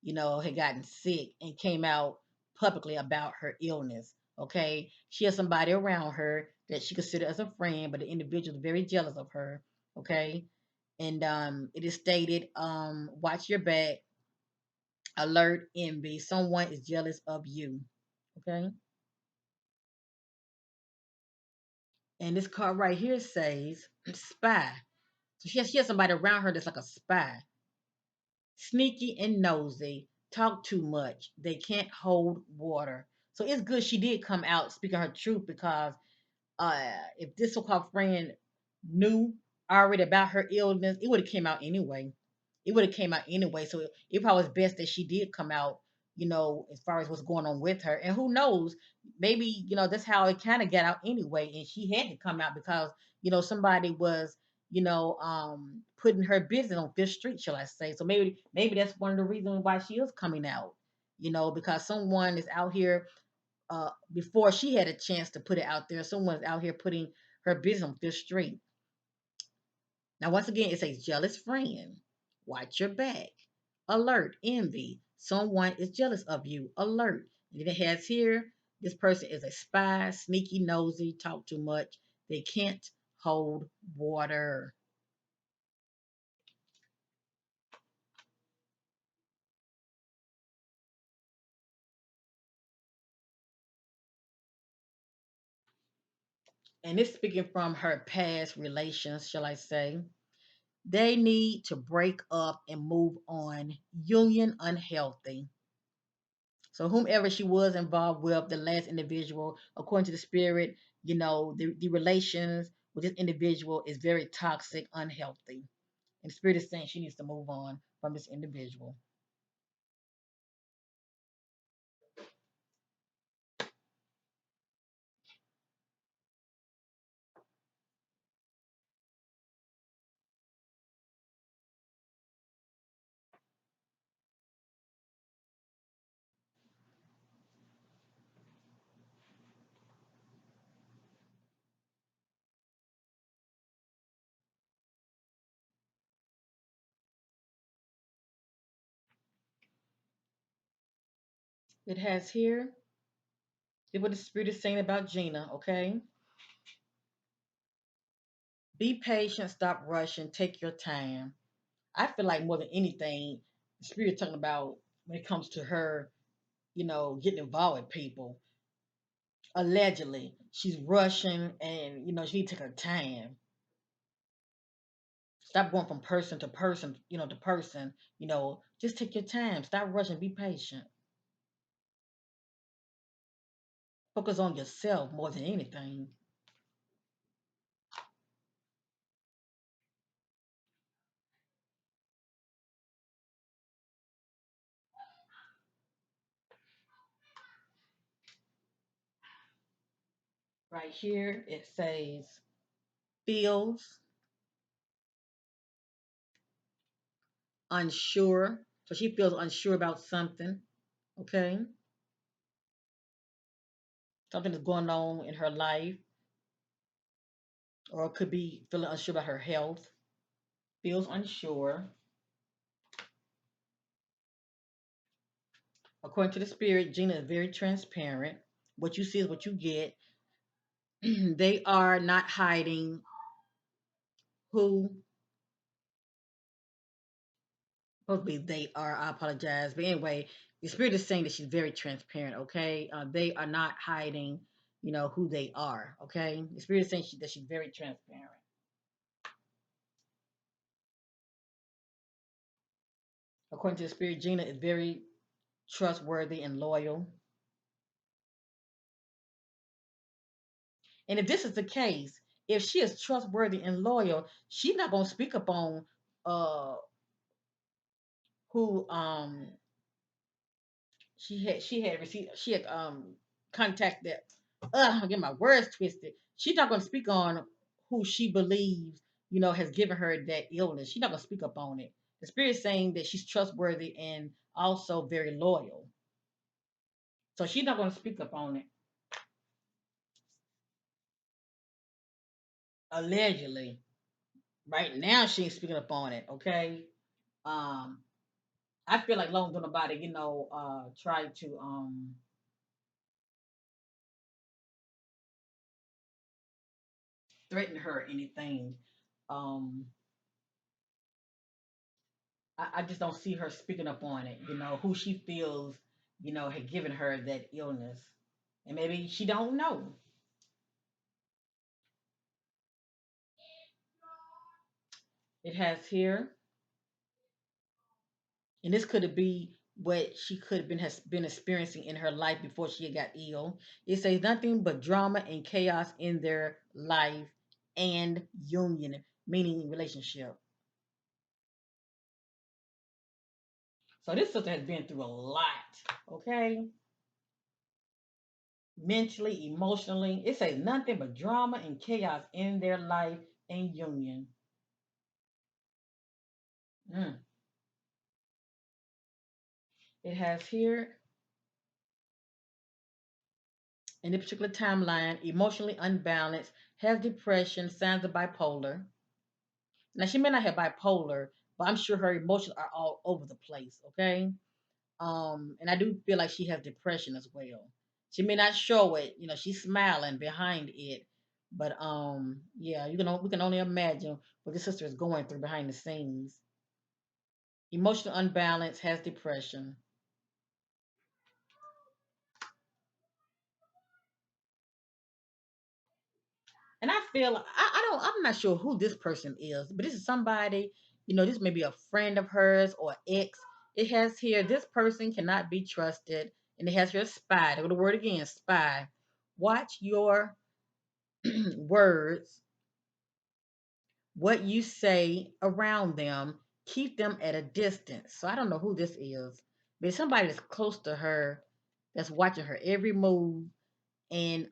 had gotten sick and came out publicly about her illness. Okay. She has somebody around her that she considered as a friend, but the individual is very jealous of her. Okay. And it is stated, watch your back, alert, envy. Someone is jealous of you. Okay. And this card right here says spy. So she has somebody around her that's like a spy. Sneaky and nosy, talk too much. They can't hold water. So it's good she did come out speaking her truth because if this so-called friend knew already about her illness, it would have came out anyway. It would have came out anyway. So it probably was best that she did come out, as far as what's going on with her. And who knows, maybe, that's how it kind of got out anyway. And she had to come out because, somebody was, putting her business on Fifth Street, shall I say. So maybe that's one of the reasons why she is coming out, because someone is out here before she had a chance to put it out there. Someone's out here putting her business on Fifth Street. Now, once again, it says jealous friend. Watch your back. Alert, envy. Someone is jealous of you. Alert. And then it has here, this person is a spy, sneaky, nosy, talk too much. They can't hold water. And it's speaking from her past relations, shall I say. They need to break up and move on. Union unhealthy. So whomever she was involved with, the last individual, according to the spirit, the relations with this individual is very toxic, unhealthy. And the spirit is saying she needs to move on from this individual. It has here what the spirit is saying about Gina, okay? Be patient, stop rushing, take your time. I feel like more than anything, the spirit talking about when it comes to her, getting involved with people. Allegedly, she's rushing and she need to take her time. Stop going from person to person, to person. Just take your time. Stop rushing. Be patient. Focus on yourself more than anything. Right here, it says feels unsure. So she feels unsure about something. Okay. Something is going on in her life, or it could be feeling unsure about her health. Feels unsure. According to the spirit, Gina is very transparent. What you see is what you get. They are not hiding who supposed to be they are. I apologize, but anyway, the spirit is saying that she's very transparent. Okay, they are not hiding, who they are. Okay, the spirit is saying that she's very transparent. According to the spirit, Gina is very trustworthy and loyal. And if this is the case, if she is trustworthy and loyal, she's not gonna speak up on uh who she had received she had contacted. I get my words twisted. She's not gonna speak on who she believes has given her that illness. She's not gonna speak up on it. The spirit's saying that she's trustworthy and also very loyal, so she's not gonna speak up on it. Allegedly, right now she ain't speaking up on it. Okay, um, I feel like long as nobody try to threaten her or anything. Um, I just don't see her speaking up on it. Who she feels, had given her that illness, and maybe she don't know. It has here, and this could be what she could have been has been experiencing in her life before she got ill. It says nothing but drama and chaos in their life and union, meaning relationship. So this sister has been through a lot. Okay, mentally, emotionally. It says nothing but drama and chaos in their life and union. Mm. It has here in this particular timeline, emotionally unbalanced, has depression, signs of bipolar. Now she may not have bipolar, but I'm sure her emotions are all over the place. Okay, and I do feel like she has depression as well. She may not show it, she's smiling behind it, but yeah, we can only imagine what this sister is going through behind the scenes. Emotional unbalance has depression. And I feel I'm not sure who this person is, but this is somebody, this may be a friend of hers or ex. It has here this person cannot be trusted, and it has here spy. Go the word again, spy. Watch your words, what you say around them. Keep them at a distance. So I don't know who this is, but it's somebody that's close to her, that's watching her every move. And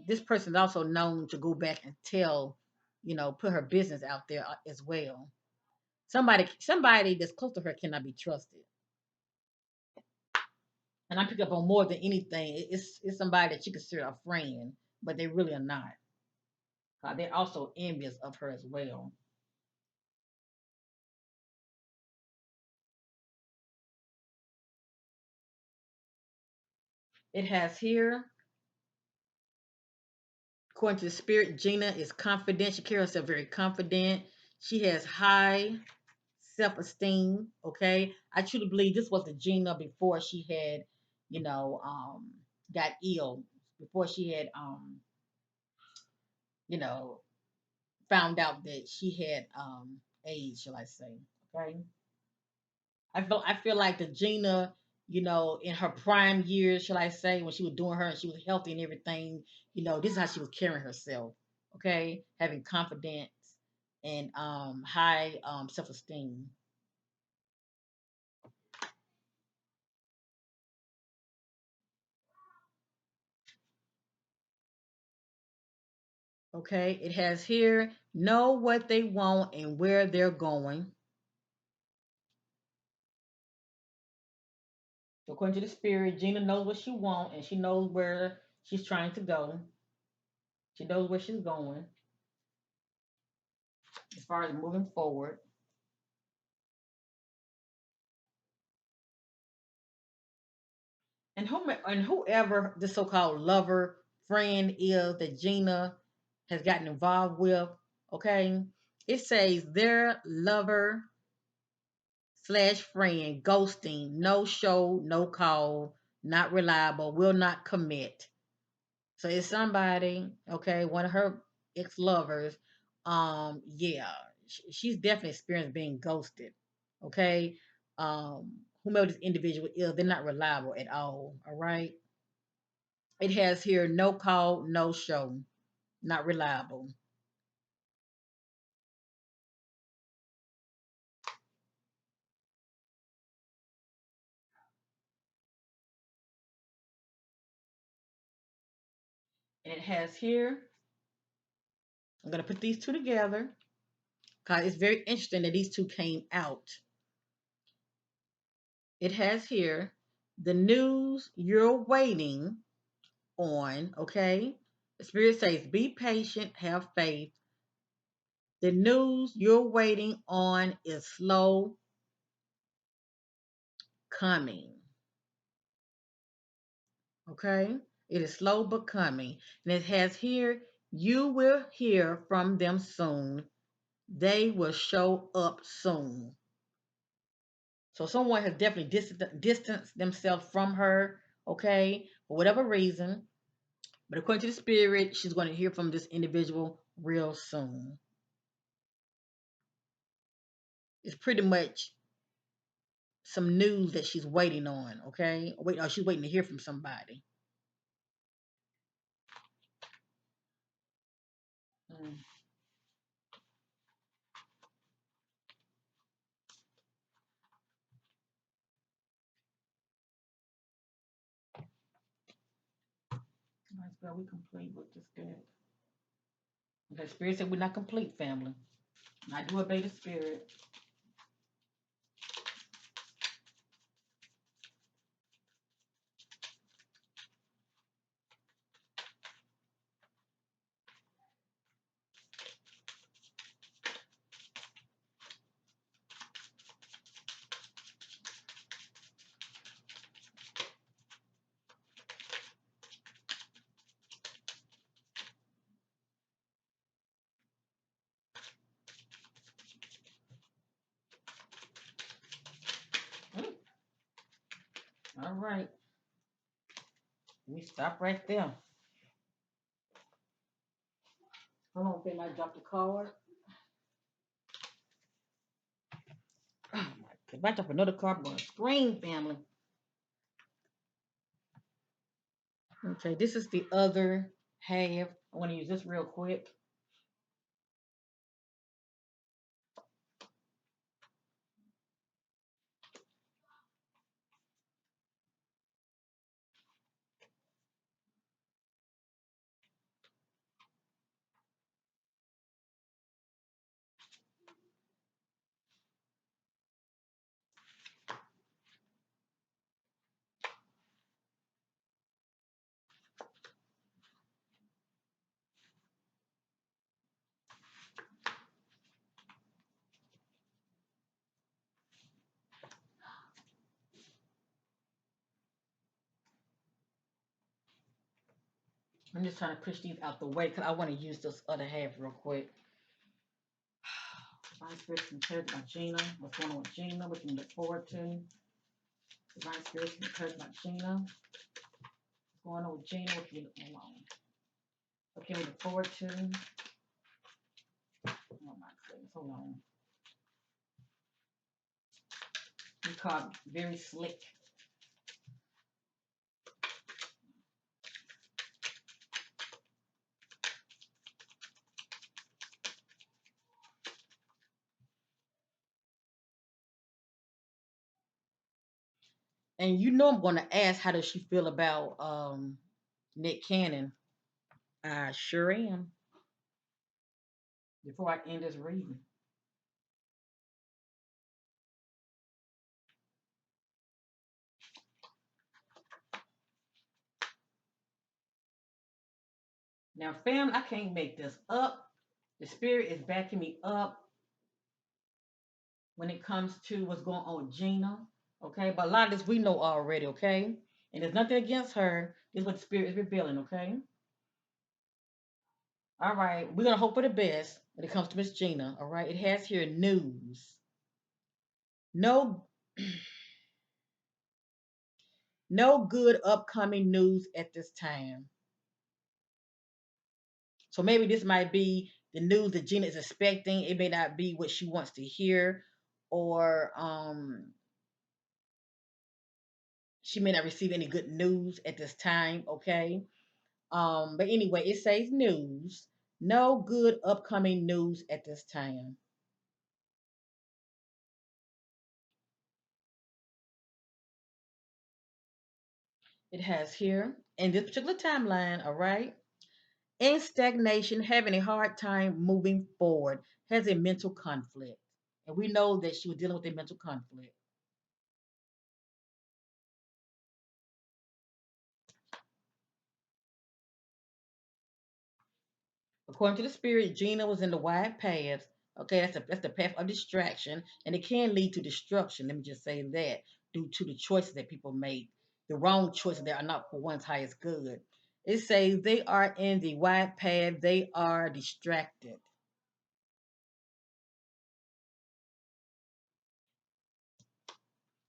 this person is also known to go back and tell, put her business out there as well. Somebody that's close to her cannot be trusted. And I pick up on more than anything. It's somebody that you consider a friend, but they really are not. They're also envious of her as well. It has here, according to the spirit, Gina is confident. She carries herself very confident. She has high self-esteem. Okay, I truly believe this was the Gina before she had, got ill, before she had, you know, found out that she had AIDS, shall I say? Okay, I feel like the Gina, in her prime years, shall I say, when she was doing her and she was healthy and everything, this is how she was carrying herself. Okay, having confidence and high self-esteem. Okay, it has here know what they want and where they're going. So according to the spirit, Gina knows what she wants and she knows where she's trying to go. She knows where she's going as far as moving forward. And whoever the so-called lover friend is that Gina has gotten involved with, okay, it says their lover slash friend ghosting, no show, no call, not reliable, will not commit. So it's somebody, okay, one of her ex lovers. Yeah, she's definitely experienced being ghosted. Okay, whomever this individual is, they're not reliable at all. All right. It has here no call, no show, not reliable. And it has here, I'm going to put these two together because it's very interesting that these two came out. It has here the news you're waiting on, okay? The Spirit says, be patient, have faith. The news you're waiting on is slow coming, okay? It is slow but coming. And it has here, you will hear from them soon. They will show up soon. So someone has definitely distanced themselves from her, okay, for whatever reason. But according to the spirit, she's going to hear from this individual real soon. It's pretty much some news that she's waiting on, okay? Wait, or she's waiting to hear from somebody. Mm. Nice girl, we complete with this good. Okay, spirit said we're not complete, family. I do obey the spirit. Mm. All right. Let me stop right there. Hold on, fam. I dropped the card. Oh my God. If I drop another card, I'm going to scream, family. Okay, this is the other half. I want to use this real quick. I'm just trying to push these out the way because I want to use this other half real quick. Divine Spirits encouraged by Gena. What's going on with Gena? We can look forward to. Divine Spirits encouraged by Gena. What's going on with Gena? What can we look along? Okay, we look forward to. Oh my goodness, hold on. We called very slick. And you know I'm gonna ask how does she feel about Nick Cannon? I sure am. Before I end this reading. Now, fam, I can't make this up. The spirit is backing me up when it comes to what's going on with Gena. Okay, but a lot of this we know already, okay? And there's nothing against her. This is what the spirit is revealing, okay? All right, we're gonna hope for the best when it comes to Miss Gena. All right, it has here news. No, no good upcoming news at this time. So maybe this might be the news that Gina is expecting. It may not be what she wants to hear, or She may not receive any good news at this time, okay? But anyway, it says news. No good upcoming news at this time. It has here in this particular timeline, all right? In stagnation, having a hard time moving forward, has a mental conflict. And we know that she was dealing with a mental conflict. According to the spirit, Gina was in the wide paths. Okay, that's the path of distraction, and it can lead to destruction. Let me just say that due to the choices that people make, the wrong choices that are not for one's highest good. It says they are in the wide path. They are distracted.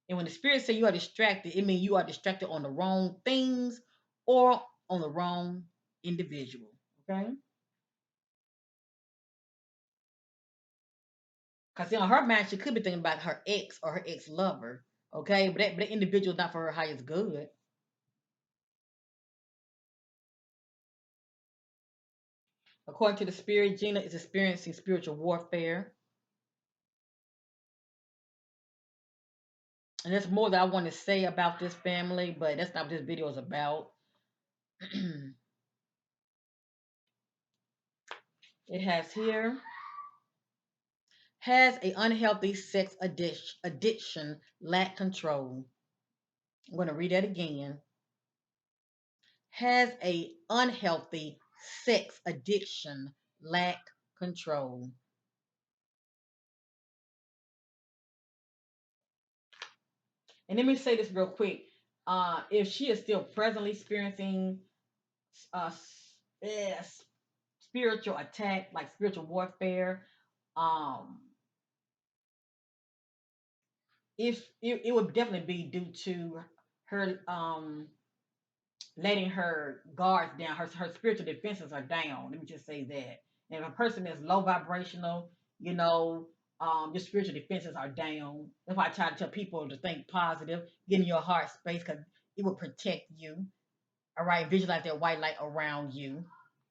And when the spirit say you are distracted, it means you are distracted on the wrong things or on the wrong individual. Okay? Because in her mind, she could be thinking about her ex or her ex lover. Okay? But that individual is not for her highest good. According to the spirit, Gina is experiencing spiritual warfare. And there's more that I want to say about this family, but that's not what this video is about. It has here has a unhealthy sex addiction, lack control. I'm going to read that again. Has a unhealthy sex addiction, lack control. And let me say this real quick. If she is still presently experiencing uh, spiritual attack, like spiritual warfare, um, if it would definitely be due to her letting her guards down. Her spiritual defenses are down. Let me just say that. And if a person is low vibrational, you know, your spiritual defenses are down. That's why I try to tell people to think positive, get in your heart space, because it will protect you. All right, visualize that white light around you.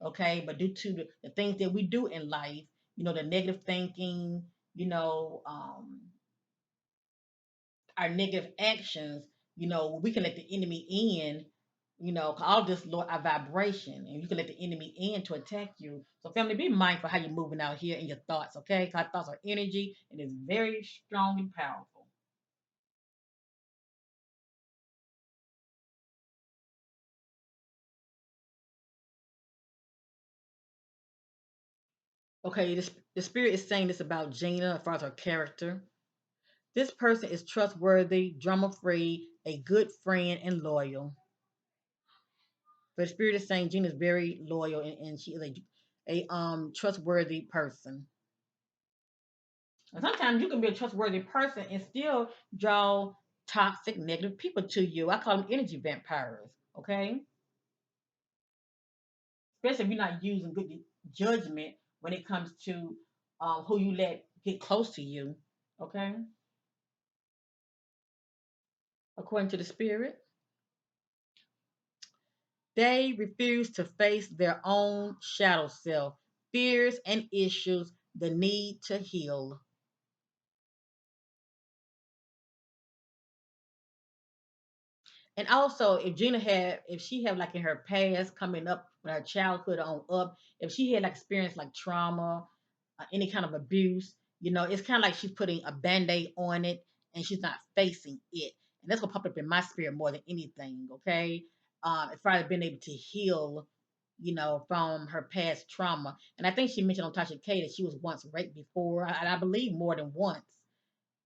Okay, but due to the things that we do in life, the negative thinking, you know, our negative actions, we can let the enemy in, 'cause all this Lord our vibration, and you can let the enemy in to attack you. So family, be mindful how you're moving out here in your thoughts, okay? 'Cause our thoughts are energy and it's very strong and powerful. Okay, the spirit is saying this about Gina as far as her character. This person is trustworthy, drama free, a good friend, and loyal. But the spirit is saying Gina is very loyal and she is a trustworthy person. And sometimes you can be a trustworthy person and still draw toxic, negative people to you. I call them energy vampires. Okay, especially if you're not using good judgment when it comes to who you let get close to you. Okay, according to the spirit, they refuse to face their own shadow self, fears and issues, the need to heal. And also, if she had like in her past coming up with her childhood on up, if she had like experienced like trauma, any kind of abuse, it's kind of like she's putting a band-aid on it and she's not facing it. And that's what popped up in my spirit more than anything, okay? As far as being able to heal, from her past trauma. And I think she mentioned on Tasha K that she was once raped before, and I believe more than once,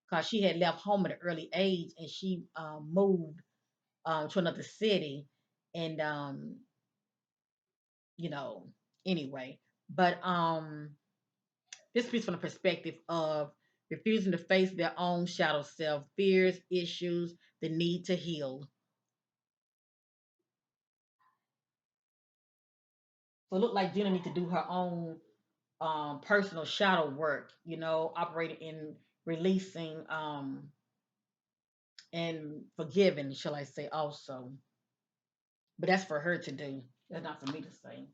because she had left home at an early age and she moved to another city, and you know, anyway. But this speaks from the perspective of refusing to face their own shadow self, fears, issues, the need to heal. So it looked like Gina need to do her own personal shadow work, operating in releasing and forgiving, shall I say, also. But that's for her to do. That's not for me to say.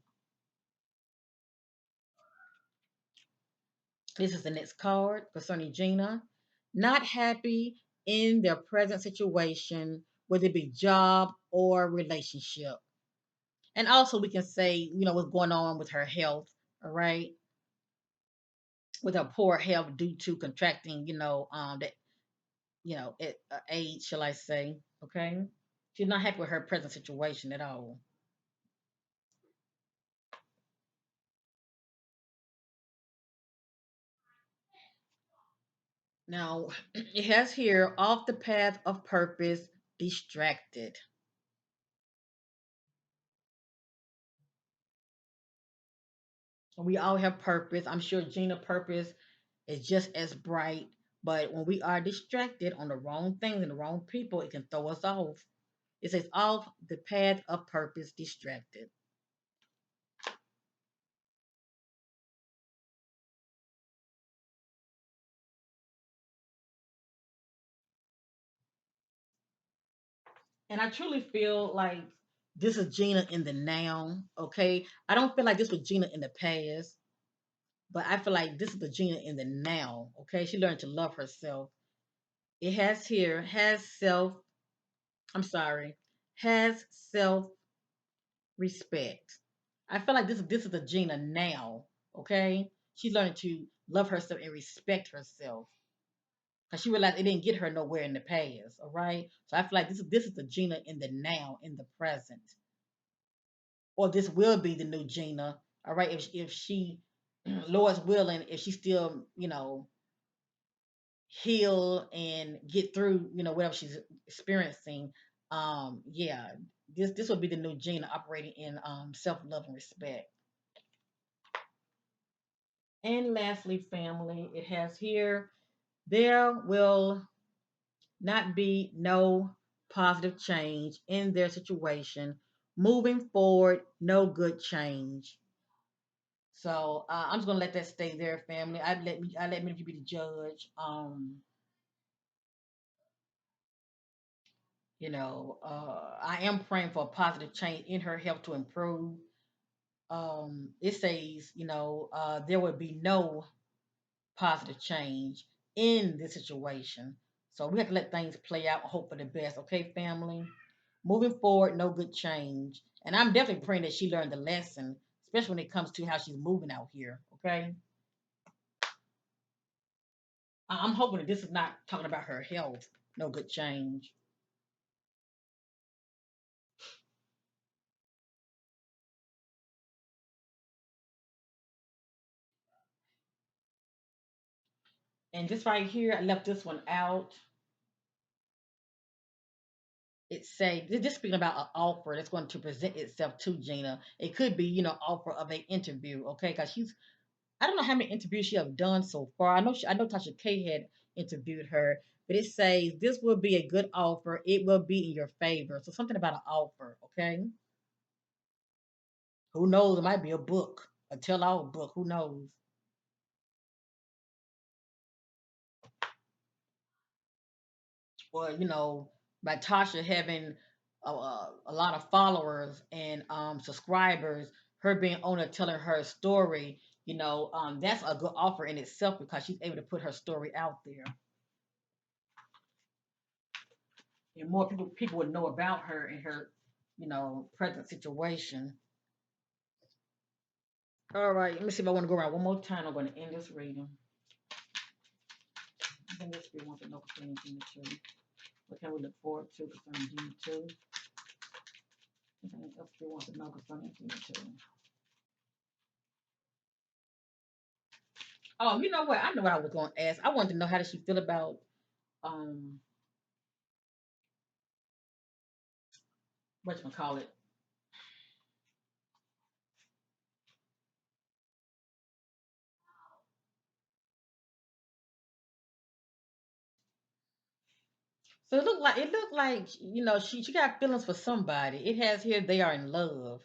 This is the next card concerning Gina. Not happy in their present situation, whether it be job or relationship. And also, we can say, what's going on with her health, all right? With her poor health due to contracting, that, at age, shall I say, okay? She's not happy with her present situation at all. Now, it has here off the path of purpose, distracted. We all have purpose. I'm sure Gina's purpose is just as bright, but when we are distracted on the wrong things and the wrong people, it can throw us off. It says off the path of purpose, distracted. And I truly feel like this is Gina in the now, okay? I don't feel like this was Gina in the past, but I feel like this is the Gina in the now, okay? She learned to love herself. It has here, has self, I'm sorry, has self respect. I feel like this is the Gina now, okay? She's learning to love herself and respect herself. Because she realized it didn't get her nowhere in the past, all right? So I feel like this is the Gina in the now, in the present. Or this will be the new Gina. All right, if she, Lord's willing, if she still heal and get through whatever she's experiencing, yeah, this will be the new Gina operating in self love and respect. And lastly, family, it has here there will not be no positive change in their situation. Moving forward, no good change. So I'm just gonna let that stay there, family. I let me be the judge. I am praying for a positive change in her health to improve. It says, there would be no positive change in this situation. So we have to let things play out and hope for the best, okay, family? Moving forward, no good change. And I'm definitely praying that she learned the lesson, especially when it comes to how she's moving out here, okay? I'm hoping that this is not talking about her health. No good change. And this right here, I left this one out. It say they're just speaking about an offer that's going to present itself to Gina. It could be, offer of an interview, okay? Because I don't know how many interviews she have done so far. I know Tasha K had interviewed her, but it says this will be a good offer. It will be in your favor. So something about an offer, okay? Who knows? It might be a book, a tell-all book. Who knows? Or by Tasha having a lot of followers and subscribers, her being owner telling her story, that's a good offer in itself because she's able to put her story out there, and more people would know about her and her, present situation. All right, let me see if I want to go around one more time. I'm going to end this reading. I think this we want to know concerning Gina Tew. What can we look forward to concerning Gina Tew? Anything else we want to know concerning Gina Tew? Oh, you know what? I know what I was going to ask. I wanted to know how does she feel about um what you call it. So it looked like she got feelings for somebody. It has here they are in love.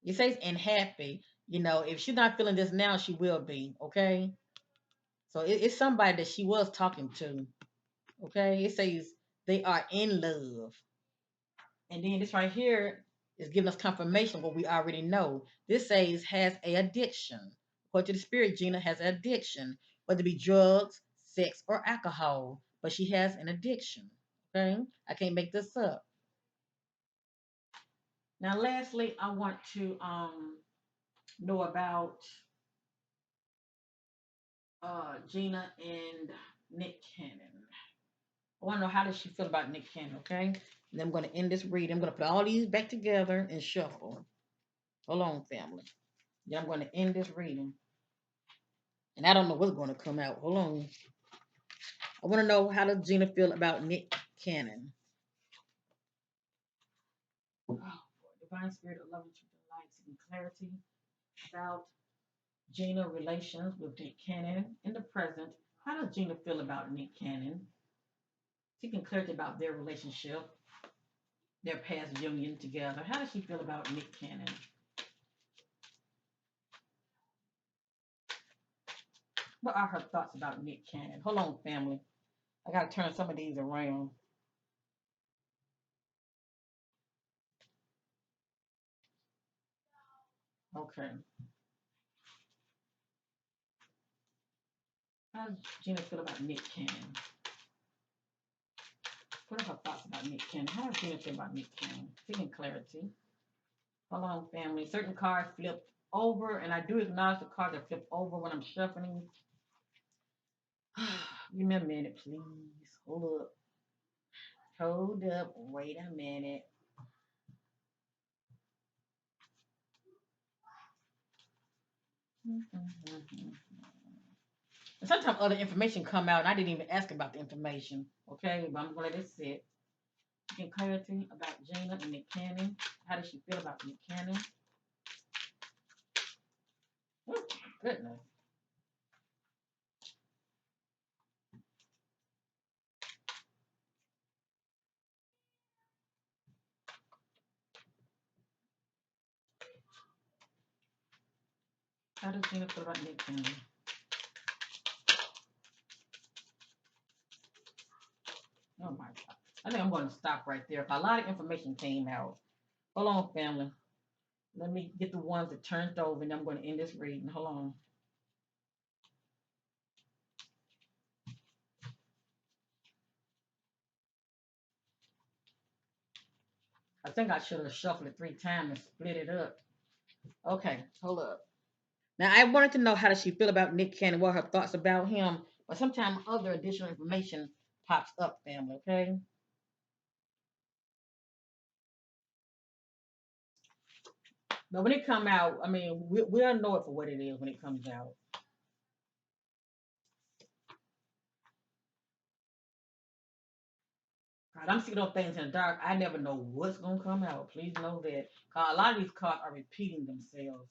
It says and happy. If she's not feeling this now, she will be. Okay, so it's somebody that she was talking to. Okay, it says they are in love. And then this right here is giving us confirmation of what we already know. This says has a addiction. According to the spirit, Gina has an addiction, whether it be drugs, sex, or alcohol. But she has an addiction. Okay? I can't make this up. Now, lastly, I want to know about Gina and Nick Cannon. I want to know how does she feel about Nick Cannon, okay? And then I'm going to end this reading. I'm going to put all these back together and shuffle. Hold on, family. Then I'm going to end this reading. And I don't know what's going to come out. Hold on. I want to know how does Gina feel about Nick Cannon? Oh, divine spirit of love and truth and light, seeking clarity about Gina relations with Nick Cannon in the present. How does Gina feel about Nick Cannon? Seeking clarity about their relationship, their past union together. How does she feel about Nick Cannon? What are her thoughts about Nick Cannon? Hold on, family. I gotta turn some of these around. Okay. How does Gina feel about Nick Cannon? What are her thoughts about Nick Cannon? How does Gina feel about Nick Cannon? Seeking clarity. Hold on, family. Certain cards flip over, and I do acknowledge the cards that flip over when I'm shuffling. Give me a minute, please. Hold up. Hold up. Wait a minute. And sometimes other information come out, and I didn't even ask about the information. Okay, but I'm gonna let it sit. Get clarity about Gina and Nick Cannon. How does she feel about Nick Cannon? Oh, goodness. How does Gina feel about Nick Cannon? Oh my God. I think I'm going to stop right there. A lot of information came out. Hold on, family. Let me get the ones that turned over, and I'm going to end this reading. Hold on. I think I should have shuffled it 3 times and split it up. Okay, hold up. Now I wanted to know how does she feel about Nick Cannon, what her thoughts about him, but sometimes other additional information pops up, family. Okay. But when it come out, I mean, we'll know it for what it is when it comes out. God, I'm seeing those things in the dark. I never know what's gonna come out. Please know that. 'Cause a lot of these cards are repeating themselves.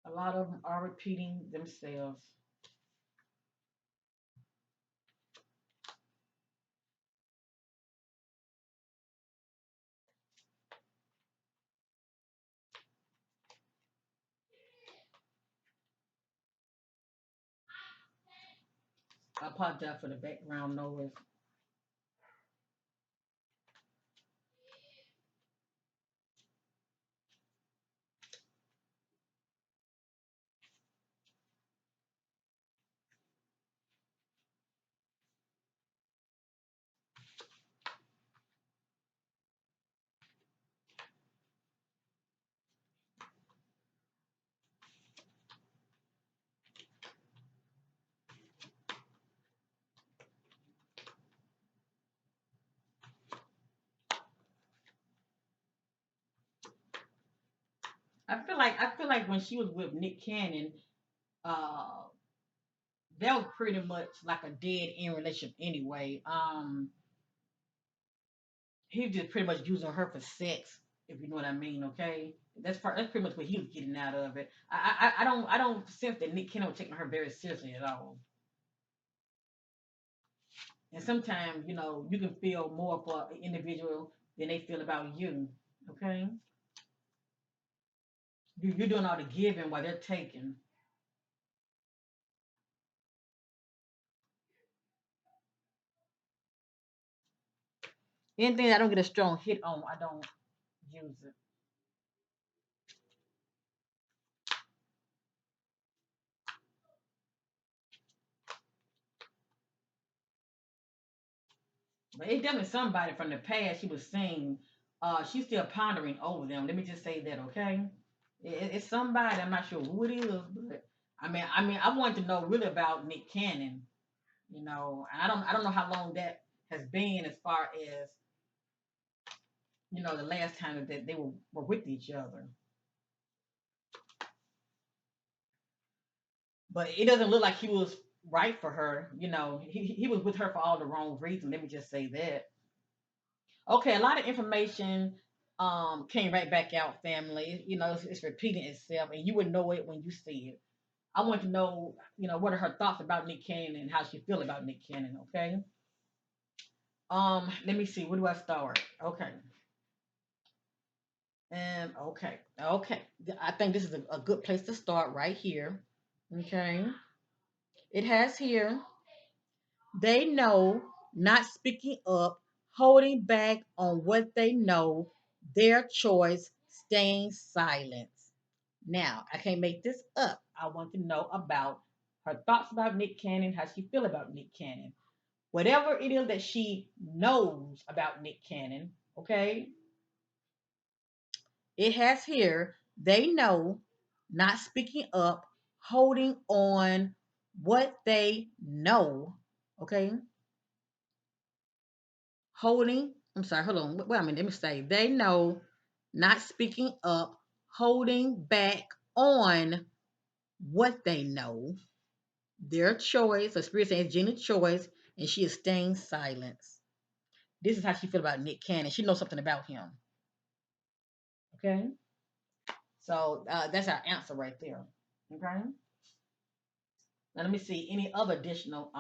A lot of them are repeating themselves. I apologize for the background noise. I feel like when she was with Nick Cannon, uh, that was pretty much like a dead end relationship anyway. He was just pretty much using her for sex, if you know what I mean. Okay, that's pretty much what he was getting out of it. I don't sense that Nick Cannon was taking her very seriously at all. And sometimes you can feel more for an individual than they feel about you. Okay, you're doing all the giving while they're taking. Anything I don't get a strong hit on, I don't use it. But it's definitely somebody from the past she was seeing. She's still pondering over them. Let me just say that, okay? It's somebody. I'm not sure who it is, but I wanted to know really about Nick Cannon. And I don't know how long that has been as far as the last time that they were with each other. But it doesn't look like he was right for her. He was with her for all the wrong reasons. Let me just say that. Okay, a lot of information came right back out, family. It's repeating itself, and you would know it when you see it. I want to know, what are her thoughts about Nick Cannon and how she feel about Nick Cannon. Okay. Let me see. Where do I start? Okay. And okay. I think this is a good place to start right here. Okay. It has here. They know not speaking up, holding back on what they know, their choice, staying silent. Now, I can't make this up. I want to know about her thoughts about Nick Cannon, how she feel about Nick Cannon. Whatever it is that she knows about Nick Cannon, okay? It has here, they know, not speaking up, holding on what they know, okay? I'm sorry, hold on. Wait a minute, let me say, they know, not speaking up, holding back on what they know, their choice. The spirit saying it's Gena's choice, and she is staying silent. This is how she feel about Nick Cannon. She knows something about him. Okay, so that's our answer right there. Okay, now let me see any other additional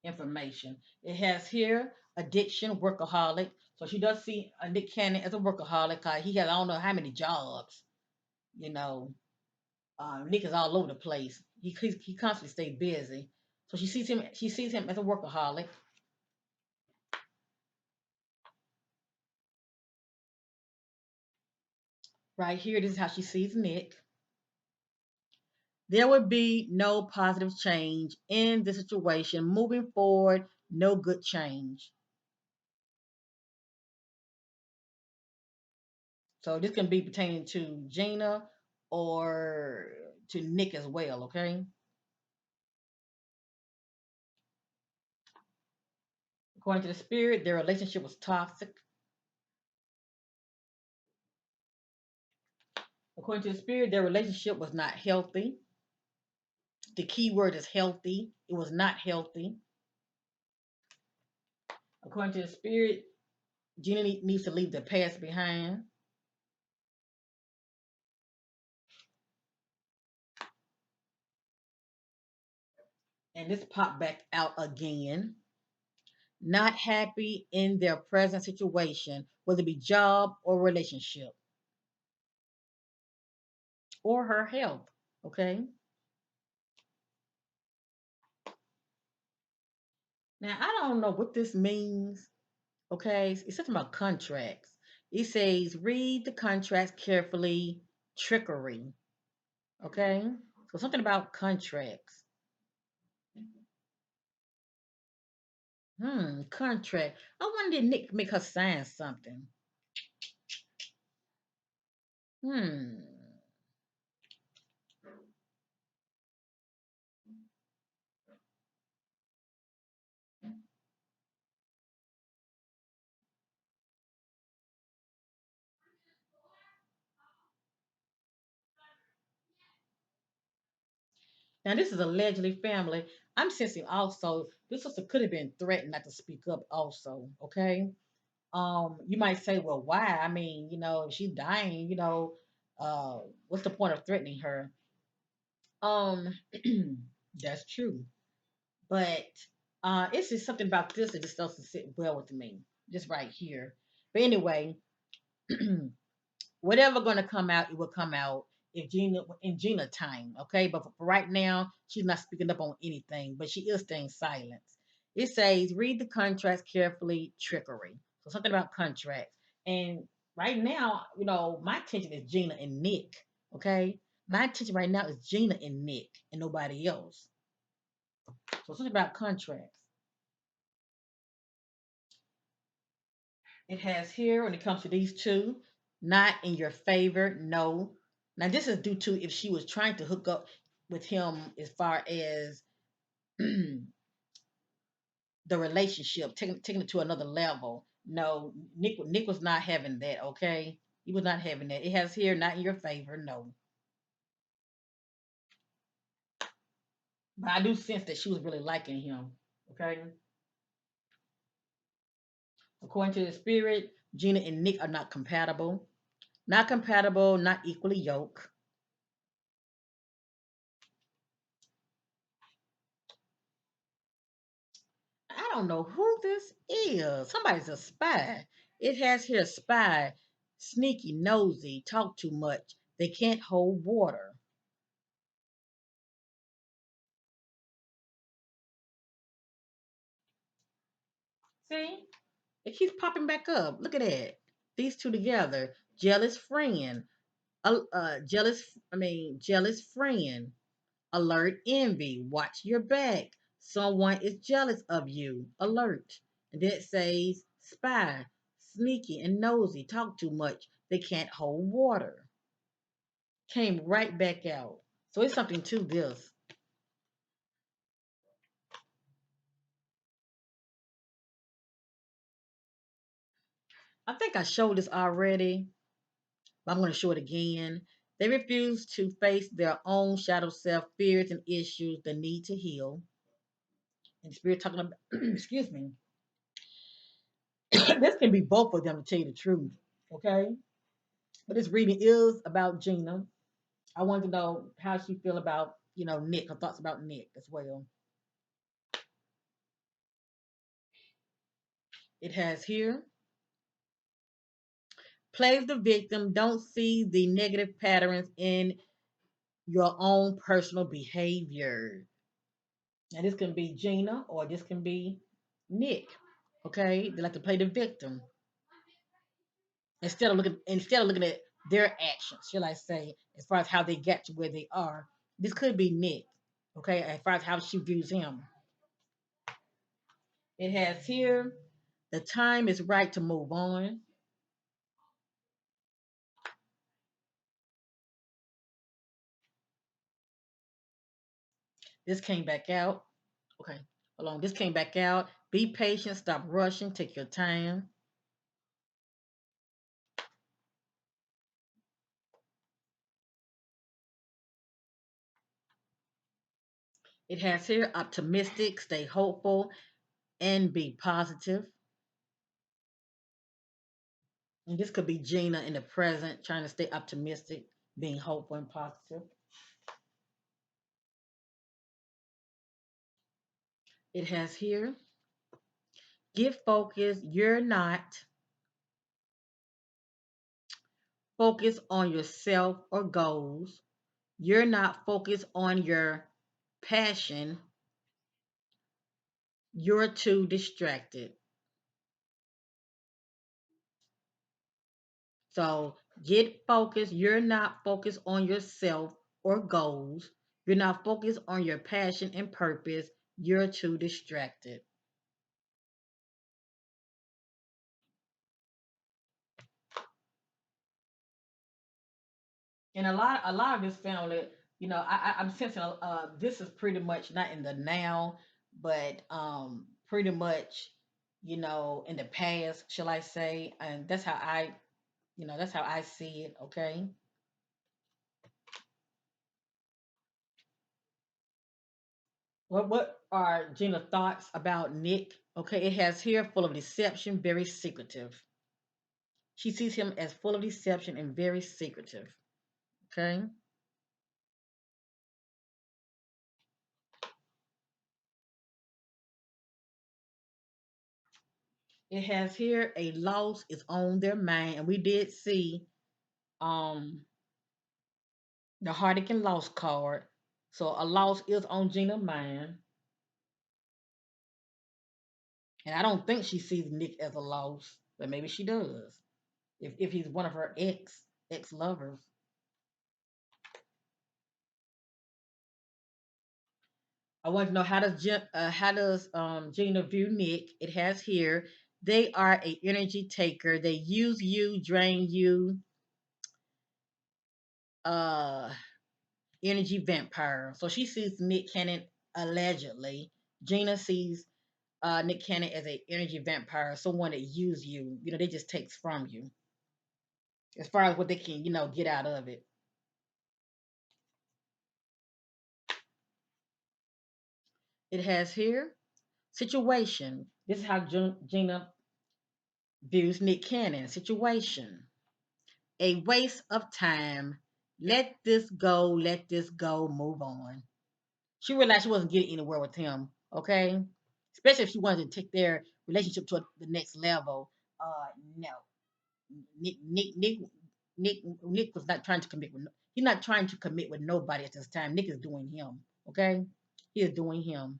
information. It has here addiction, workaholic. So she does see Nick Cannon as a workaholic. He has I don't know how many jobs. You know, Nick is all over the place. He constantly stay busy. So she sees him. She sees him as a workaholic. Right here, this is how she sees Nick. There would be no positive change in the situation. Moving forward, no good change. So this can be pertaining to Gena or to Nick as well, okay? According to the spirit, their relationship was toxic. According to the spirit, their relationship was not healthy. The key word is healthy. It was not healthy. According to the spirit, Gena needs to leave the past behind. And this popped back out again. Not happy in their present situation, whether it be job or relationship or her health. Okay. Now I don't know what this means. Okay, it's something about contracts. It says read the contracts carefully. Trickery. Okay, so something about contracts. Contract. I wonder did Nick make her sign something. Hmm. Now this is allegedly family. I'm sensing also this sister could have been threatened not to speak up. Also, okay. You might say, well, why? I mean, if she's dying, what's the point of threatening her? Um, that's true. But it's just something about this that just doesn't sit well with me. Just right here. But anyway, whatever gonna come out, it will come out if Gena in Gena time, okay? But for right now, she's not speaking up on anything, but she is staying silent. It says, read the contracts carefully, trickery. So something about contracts. And right now, my attention is Gina and Nick. Okay, my attention right now is Gina and Nick and nobody else. So something about contracts. It has here when it comes to these two, not in your favor, no. Now this is due to if she was trying to hook up with him as far as the relationship, taking it to another level. No, Nick was not having that. Okay, he was not having that. It has here not in your favor, no. But I do sense that she was really liking him. Okay, according to the spirit, Gina and Nick are not compatible. Not compatible, not equally yoked. I don't know who this is. Somebody's a spy. It has here spy, sneaky, nosy, talk too much. They can't hold water. See? It keeps popping back up. Look at that. These two together. Jealous friend. Jealous friend. Alert envy. Watch your back. Someone is jealous of you. Alert. And then it says spy, sneaky and nosy, talk too much. They can't hold water. Came right back out. So it's something to this. I think I showed this already, but I'm going to show it again. They refuse to face their own shadow self, fears, and issues, the need to heal. And Spirit talking about, excuse me, this can be both of them to tell you the truth. Okay? But this reading is about Gina. I wanted to know how she feel about, Nick, her thoughts about Nick as well. It has here, plays the victim, don't see the negative patterns in your own personal behavior. Now this can be Gina or this can be Nick. Okay, they like to play the victim instead of looking at their actions. Shall I say, as far as how they got to where they are? This could be Nick. Okay, as far as how she views him. It has here, the time is right to move on. This came back out. Okay, hold on. This came back out. Be patient. Stop rushing. Take your time. It has here optimistic. Stay hopeful and be positive. And this could be Gina in the present, trying to stay optimistic, being hopeful and positive. It has here, get focused. You're not focused on yourself or goals. You're not focused on your passion. You're too distracted. So get focused. You're not focused on yourself or goals. You're not focused on your passion and purpose. You're too distracted. And a lot of this family, I'm sensing this is pretty much not in the now, but pretty much, in the past, shall I say? And that's how I see it. Okay. What are Gina's thoughts about Nick? Okay, it has here full of deception, very secretive. She sees him as full of deception and very secretive. Okay. It has here a loss is on their mind, and we did see um the heartache and loss card. So a loss is on Gina's mind, and I don't think she sees Nick as a loss. but maybe she does. If he's one of her ex lovers. I want to know how does Gina view Nick? It has here. They are a energy taker. They use you, drain you, uh energy vampire. So she sees Nick Cannon allegedly. Gina sees Nick Cannon as a energy vampire, someone that use you. You know, they just takes from you as far as what they can, get out of it. It has here situation. This is how Gina views Nick Cannon. Situation. A waste of time. Let this go. Let this go. Move on. She realized she wasn't getting anywhere with him. Okay, especially if she wanted to take their relationship to the next level. No, Nick, Nick, Nick, Nick was not trying to commit with. He's not trying to commit with nobody at this time. Nick is doing him. Okay, he is doing him.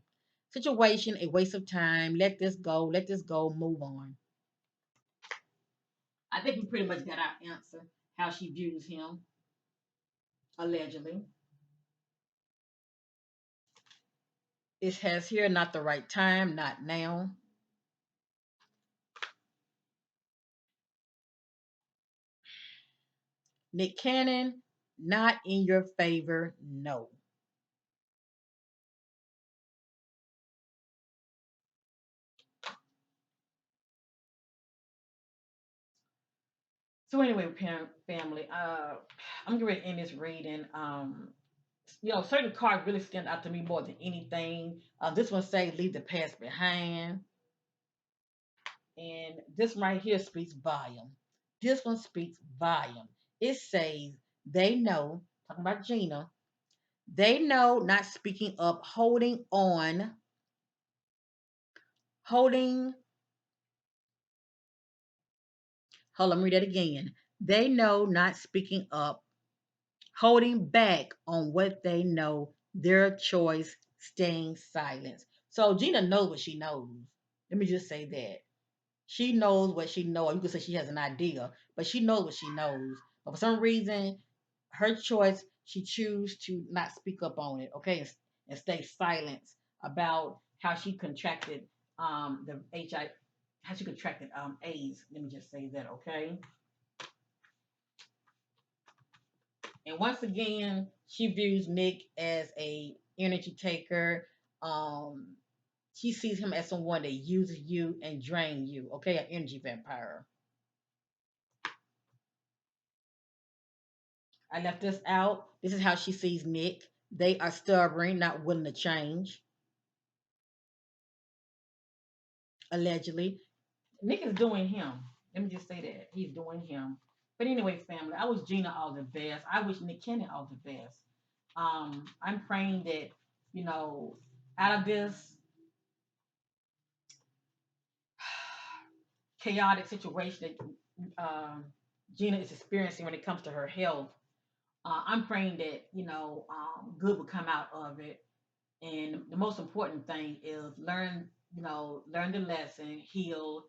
Situation, a waste of time. Let this go. Let this go. Move on. I think we pretty much got our answer. How she views him, allegedly. It has here not the right time, not now. Nick Cannon, not in your favor, no. So anyway, parent family, I'm going to end this reading. Certain cards really stand out to me more than anything. This one say leave the past behind, and this one right here speaks volume. This one speaks volume. It says they know. Talking about Gina, they know not speaking up, holding on, holding. Hold on, read that again. They know not speaking up, holding back on what they know, their choice, staying silent. So Gina knows what she knows. Let me just say that. She knows what she knows. You could say she has an idea, but she knows what she knows. But for some reason, her choice, she choose to not speak up on it, okay, and stay silent about how she contracted the HIV, how she contracted AIDS. Let me just say that, okay. And once again, she views Nick as a energy taker. Um, she sees him as someone that uses you and drain you. Okay, an energy vampire. I left this out. This is how she sees Nick. They are stubborn, not willing to change. Allegedly, Nick is doing him. Let me just say that he's doing him. But anyway, family, I wish Gina all the best. I wish Nick Cannon all the best. I'm praying that you know out of this chaotic situation that Gina is experiencing when it comes to her health. I'm praying that good will come out of it, and the most important thing is learn the lesson, heal,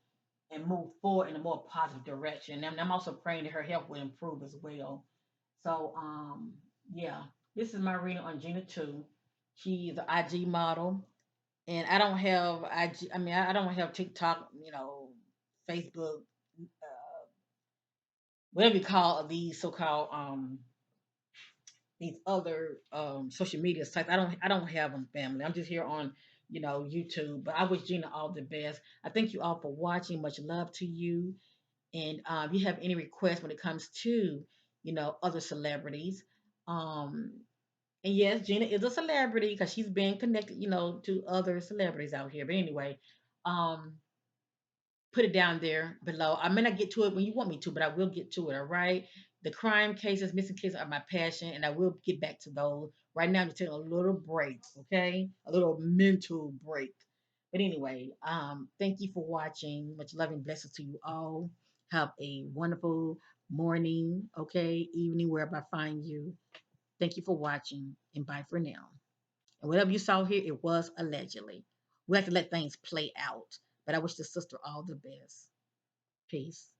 and move forward in a more positive direction. And I'm also praying that her health will improve as well. So yeah, this is my reading on Gena Tew. She's an IG model, and I don't have IG. I mean, I don't have TikTok, Facebook, whatever you call these so-called these other social media sites. I don't have them, family. I'm just here on YouTube. But I wish Gina all the best. I thank you all for watching. Much love to you. And if you have any requests when it comes to other celebrities, um, and yes, Gina is a celebrity because she's been connected to other celebrities out here. But anyway, um, put it down there below. I may not get to it when you want me to, but I will get to it. All right. The crime cases, missing cases are my passion, and I will get back to those. Right now, I'm just taking a little break, okay? A little mental break. But anyway, thank you for watching. Much love and blessings to you all. Have a wonderful morning, okay? Evening, wherever I find you. Thank you for watching, and bye for now. And whatever you saw here, it was allegedly. We have to let things play out. But I wish the sister all the best. Peace.